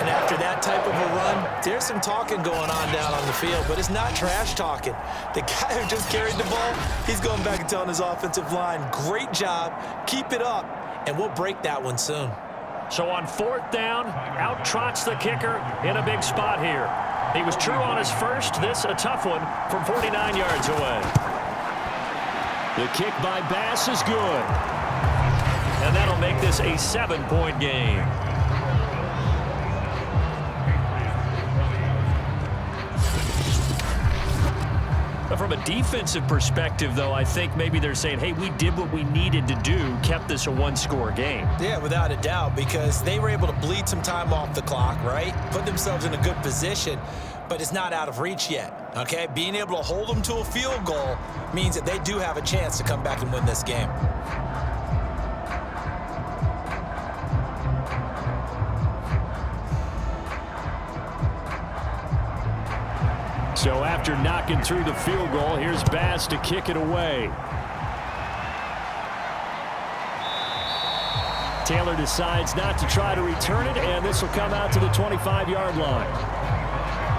And after that type of a run, there's some talking going on down on the field, but it's not trash talking. The guy who just carried the ball, he's going back and telling his offensive line, great job, keep it up, and we'll break that one soon. So on 4th down, out trots the kicker in a big spot here. He was true on his first. This a tough one from 49 yards away. The kick by Bass is good. And that'll make this a 7-point game. From a defensive perspective, though, I think maybe they're saying, hey, we did what we needed to do, kept this a one-score game. Yeah, without a doubt, because they were able to bleed some time off the clock, right? Put themselves in a good position, but it's not out of reach yet, okay? Being able to hold them to a field goal means that they do have a chance to come back and win this game. So after knocking through the field goal, here's Bass to kick it away. Taylor decides not to try to return it, and this will come out to the 25-yard line.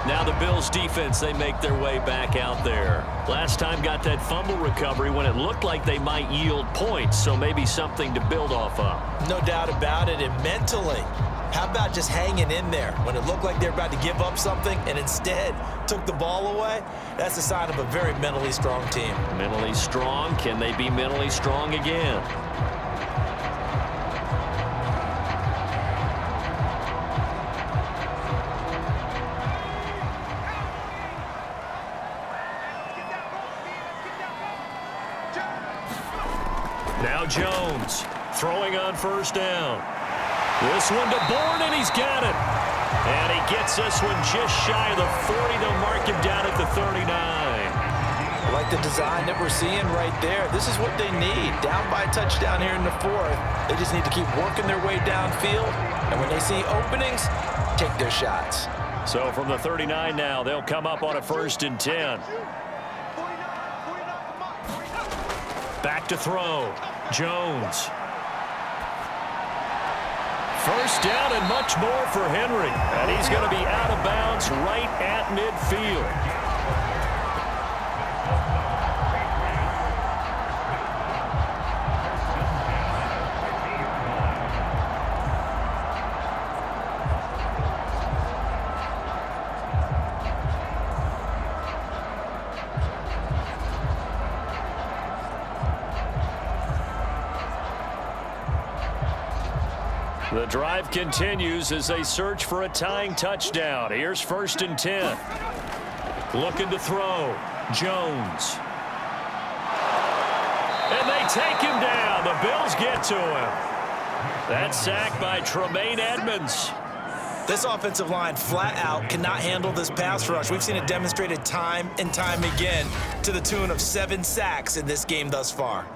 Now the Bills defense, they make their way back out there. Last time got that fumble recovery when it looked like they might yield points, so maybe something to build off of. No doubt about it, and mentally, how about just hanging in there when it looked like they were about to give up something and instead took the ball away? That's a sign of a very mentally strong team. Mentally strong. Can they be mentally strong again? Now Jones throwing on first down. This one to Bourne, and he's got it. And he gets this one just shy of the 40. They'll mark him down at the 39. I like the design that we're seeing right there. This is what they need. Down by a touchdown here in the 4th. They just need to keep working their way downfield. And when they see openings, take their shots. So from the 39 now, they'll come up on a 1st and 10. Back to throw. Jones. First down and much more for Henry. And he's going to be out of bounds right at midfield. The drive continues as they search for a tying touchdown. Here's 1st and 10. Looking to throw. Jones. And they take him down. The Bills get to him. That sack by Tremaine Edmonds. This offensive line flat out cannot handle this pass rush. We've seen it demonstrated time and time again to the tune of 7 sacks in this game thus far.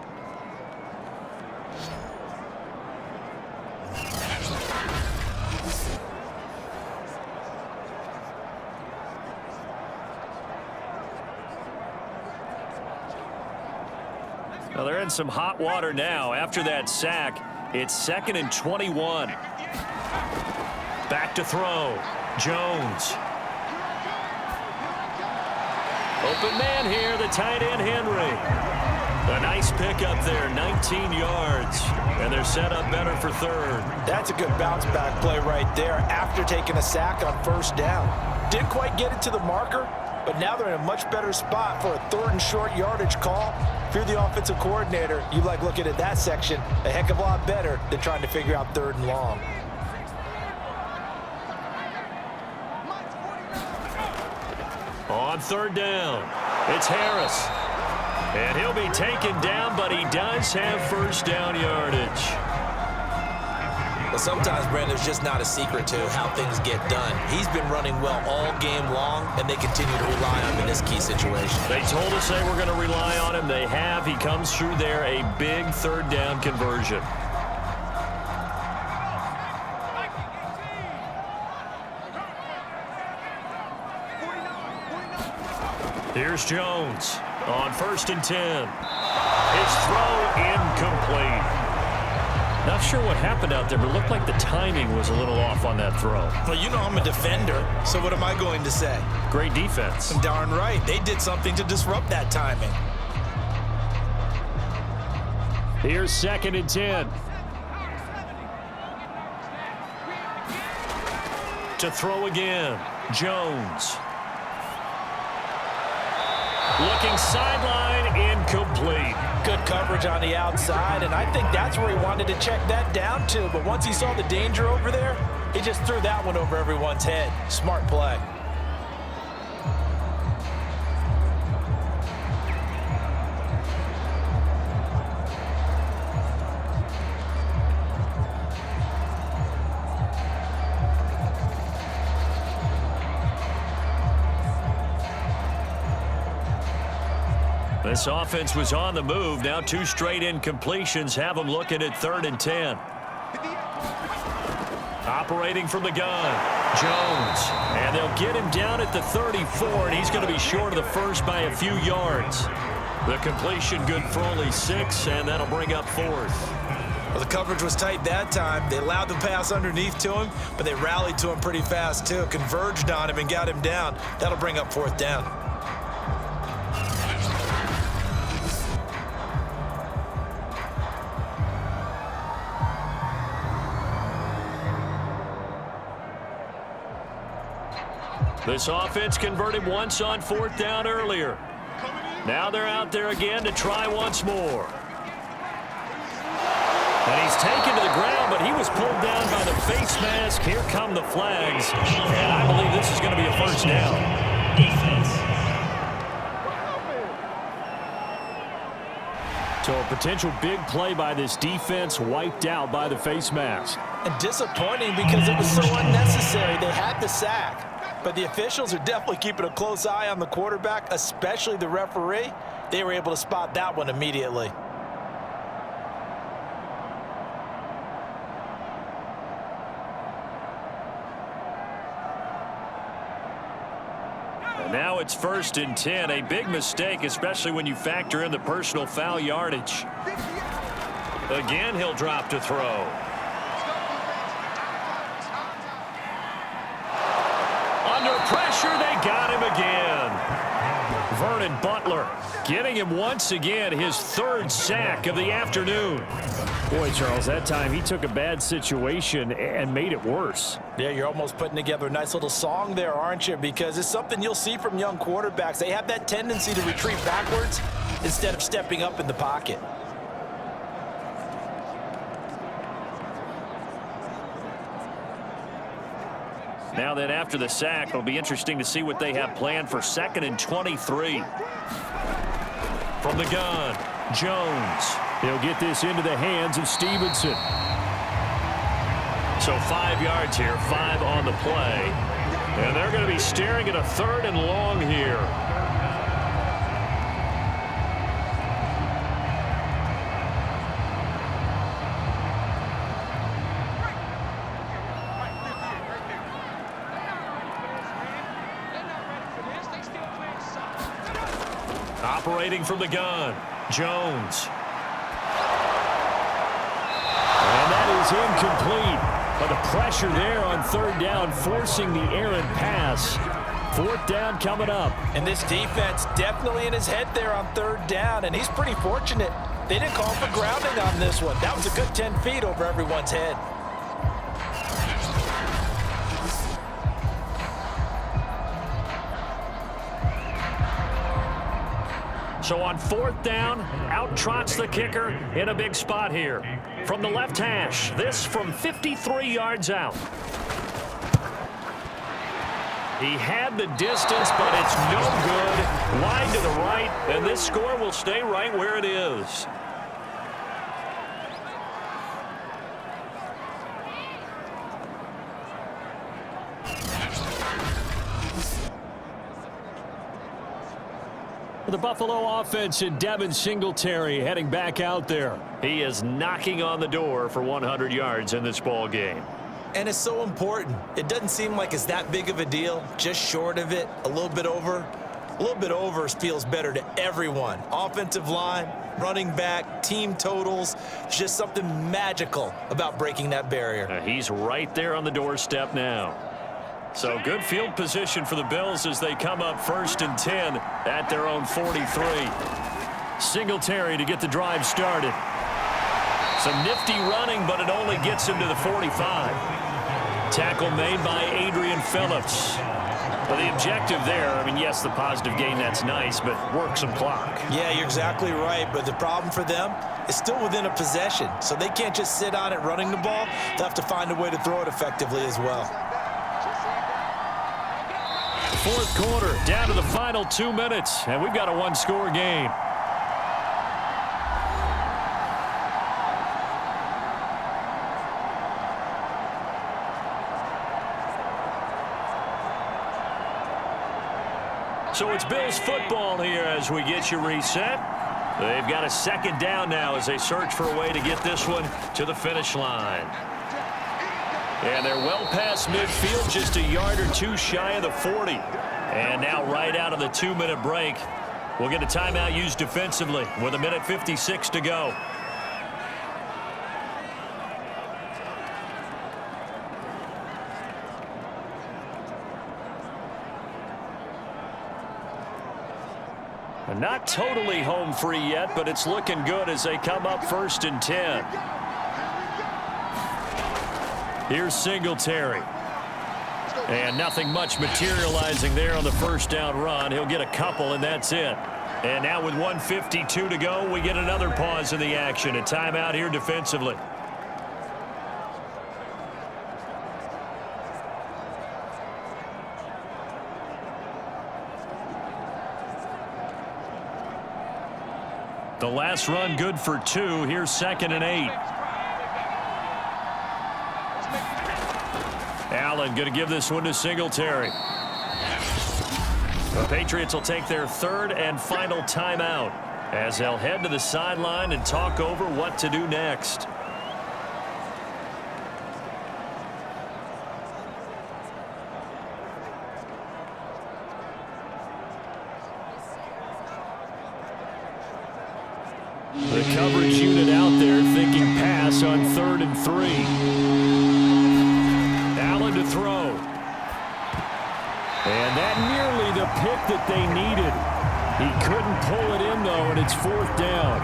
Well, they're in some hot water now. After that sack, it's 2nd and 21. Back to throw. Jones. Open man here, the tight end, Henry. A nice pickup there, 19 yards. And they're set up better for third. That's a good bounce-back play right there after taking a sack on first down. Didn't quite get it to the marker, but now they're in a much better spot for a third and short yardage call. If you're the offensive coordinator, you like looking at that section a heck of a lot better than trying to figure out third and long. On third down, it's Harris. And he'll be taken down, but he does have first down yardage. Well, sometimes, Brandon, there's just not a secret to how things get done. He's been running well all game long, and they continue to rely on him in this key situation. They told us they were going to rely on him. They have. He comes through there, a big third down conversion. Here's Jones on 1st and 10. His throw incomplete. Not sure what happened out there, but it looked like the timing was a little off on that throw. Well, you know I'm a defender, so what am I going to say? Great defense. Darn right. They did something to disrupt that timing. Here's 2nd and 10. To throw again, Jones. Looking sideline, incomplete. Good coverage on the outside, and I think that's where he wanted to check that down to. But once he saw the danger over there, he just threw that one over everyone's head. Smart play. This offense was on the move. Now 2 straight incompletions have them looking at 3rd and 10. Operating from the gun, Jones. And they'll get him down at the 34, and he's going to be short of the first by a few yards. The completion good for only 6, and that'll bring up 4th. Well, the coverage was tight that time. They allowed the pass underneath to him, but they rallied to him pretty fast, too. Converged on him and got him down. That'll bring up 4th down. This offense converted once on 4th down earlier. Now they're out there again to try once more. And he's taken to the ground, but he was pulled down by the face mask. Here come the flags. And I believe this is going to be a first down. So a potential big play by this defense wiped out by the face mask. And disappointing because it was so unnecessary. They had the sack. But the officials are definitely keeping a close eye on the quarterback, especially the referee. They were able to spot that one immediately. And now it's 1st and 10. A big mistake, especially when you factor in the personal foul yardage. Again, he'll drop to throw. Pressure, they got him again. Vernon Butler getting him once again, his 3rd sack of the afternoon. Boy, Charles, that time he took a bad situation and made it worse. Yeah, you're almost putting together a nice little song there, aren't you? Because it's something you'll see from young quarterbacks. They have that tendency to retreat backwards instead of stepping up in the pocket. Now then, after the sack, it'll be interesting to see what they have planned for 2nd and 23. From the gun, Jones. He'll get this into the hands of Stevenson. So 5 yards here, 5 on the play. And they're going to be staring at a 3rd and long here. Operating from the gun, Jones. And that is incomplete. But the pressure there on 3rd down, forcing the errant pass. 4th down coming up. And this defense definitely in his head there on 3rd down, and he's pretty fortunate. They didn't call for grounding on this one. That was a good 10 feet over everyone's head. So on 4th down, out trots the kicker in a big spot here. From the left hash, this from 53 yards out. He had the distance, but it's no good. Wide to the right, and this score will stay right where it is. The Buffalo offense and Devin Singletary heading back out there. He is knocking on the door for 100 yards in this ball game. And it's so important. It doesn't seem like it's that big of a deal. Just short of it, a little bit over. A little bit over feels better to everyone. Offensive line, running back, team totals. Just something magical about breaking that barrier. He's right there on the doorstep now. So good field position for the Bills as they come up 1st and 10 at their own 43. Singletary to get the drive started. Some nifty running, but it only gets him to the 45. Tackle made by Adrian Phillips. But the objective there, I mean, yes, the positive gain, that's nice, but work some clock. Yeah, you're exactly right, but the problem for them is still within a possession, so they can't just sit on it running the ball. They'll have to find a way to throw it effectively as well. 4th quarter, down to the final 2 minutes, and we've got a one-score game. So it's Bills football here as we get you reset. They've got a 2nd down now as they search for a way to get this one to the finish line. And they're well past midfield, just a yard or two shy of the 40. And now right out of the 2-minute break, we'll get a timeout used defensively with 1:56 to go. Not totally home free yet, but it's looking good as they come up 1st and 10. Here's Singletary. And nothing much materializing there on the 1st down run. He'll get a couple, and that's it. And now with 1:52 to go, we get another pause in the action. A timeout here defensively. The last run good for 2. Here's 2nd and 8. Allen going to give this one to Singletary. The Patriots will take their 3rd and final timeout as they'll head to the sideline and talk over what to do next. The coverage unit out there thinking pass on 3rd and 3. Allen to throw. And that nearly the pick that they needed. He couldn't pull it in, though, and it's 4th down.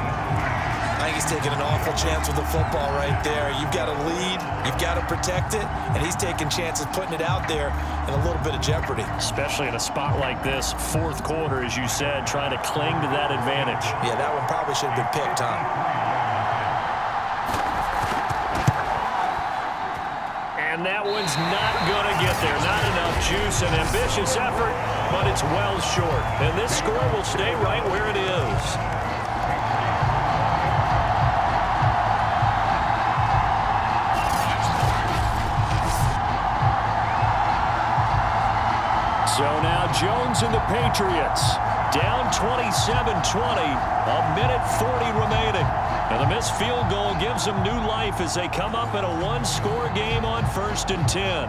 I think he's taking an awful chance with the football right there. You've got to lead, you've got to protect it, and he's taking chances putting it out there in a little bit of jeopardy. Especially in a spot like this, 4th quarter, as you said, trying to cling to that advantage. Yeah, that one probably should have been picked, huh? And that one's not going to get there. Not enough juice. An ambitious effort, but it's well short. And this score will stay right where it is. So now Jones and the Patriots down 27-20, 1:40 remaining. And the missed field goal gives them new life as they come up in a one-score game on 1st and 10.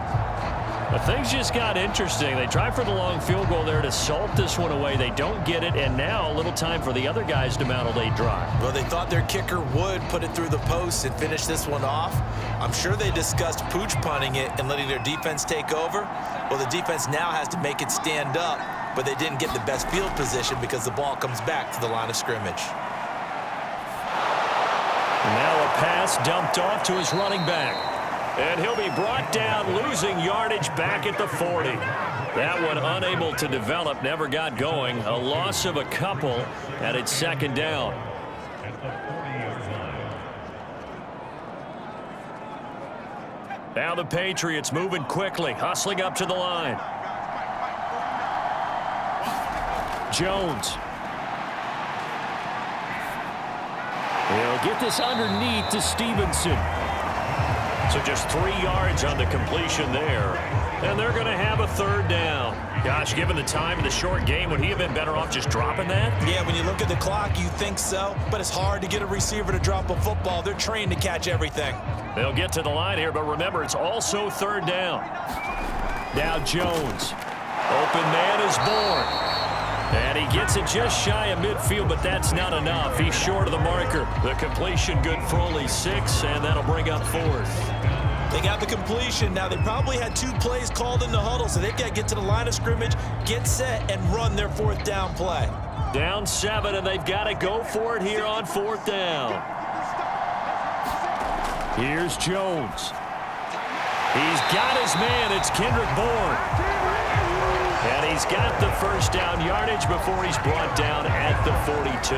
But things just got interesting. They tried for the long field goal there to salt this one away. They don't get it, and now a little time for the other guys to mount a late drive. Well, they thought their kicker would put it through the post and finish this one off. I'm sure they discussed pooch punting it and letting their defense take over. Well, the defense now has to make it stand up, but they didn't get the best field position because the ball comes back to the line of scrimmage. Now a pass dumped off to his running back. And he'll be brought down, losing yardage back at the 40. That one unable to develop, never got going. A loss of a couple, and it's second down. Now the Patriots moving quickly, hustling up to the line. Jones. He'll get this underneath to Stevenson. So just 3 yards on the completion there. And they're going to have a third down. Gosh, given the time in the short game, would he have been better off just dropping that? Yeah, when you look at the clock, you think so. But it's hard to get a receiver to drop a football. They're trained to catch everything. They'll get to the line here, but remember, it's also third down. Now Jones. Open man is born. And he gets it just shy of midfield, but that's not enough. He's short of the marker. The completion good for only 6, and that'll bring up 4th. They got the completion. Now, they probably had 2 plays called in the huddle, so they've got to get to the line of scrimmage, get set, and run their 4th down play. Down 7, and they've got to go for it here on 4th down. Here's Jones. He's got his man. It's Kendrick Bourne. And he's got the first down yardage before he's brought down at the 42.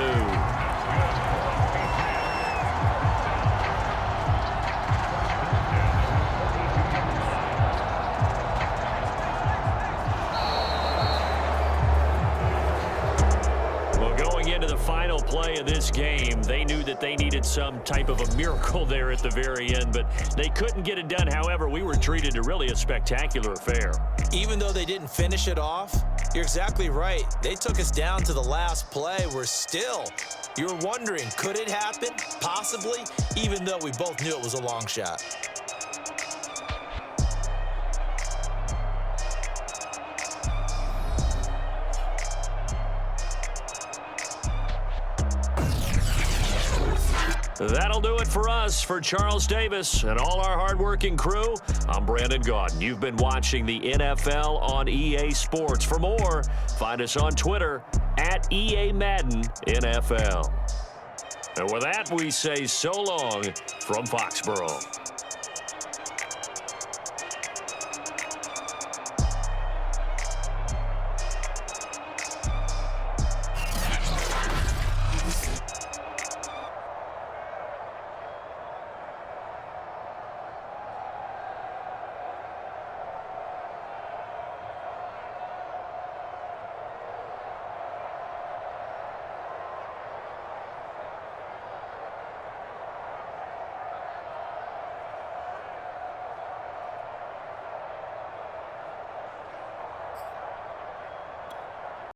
Into the final play of this game, they knew that they needed some type of a miracle there at the very end, but they couldn't get it done. However, we were treated to really a spectacular affair. Even though they didn't finish it off, you're exactly right. They took us down to the last play. We're still, you were wondering, could it happen? Possibly, even though we both knew it was a long shot. That'll do it for us. For Charles Davis and all our hardworking crew, I'm Brandon Gaudin. You've been watching the NFL on EA Sports. For more, find us on Twitter at EA Madden NFL. And with that, we say so long from Foxborough.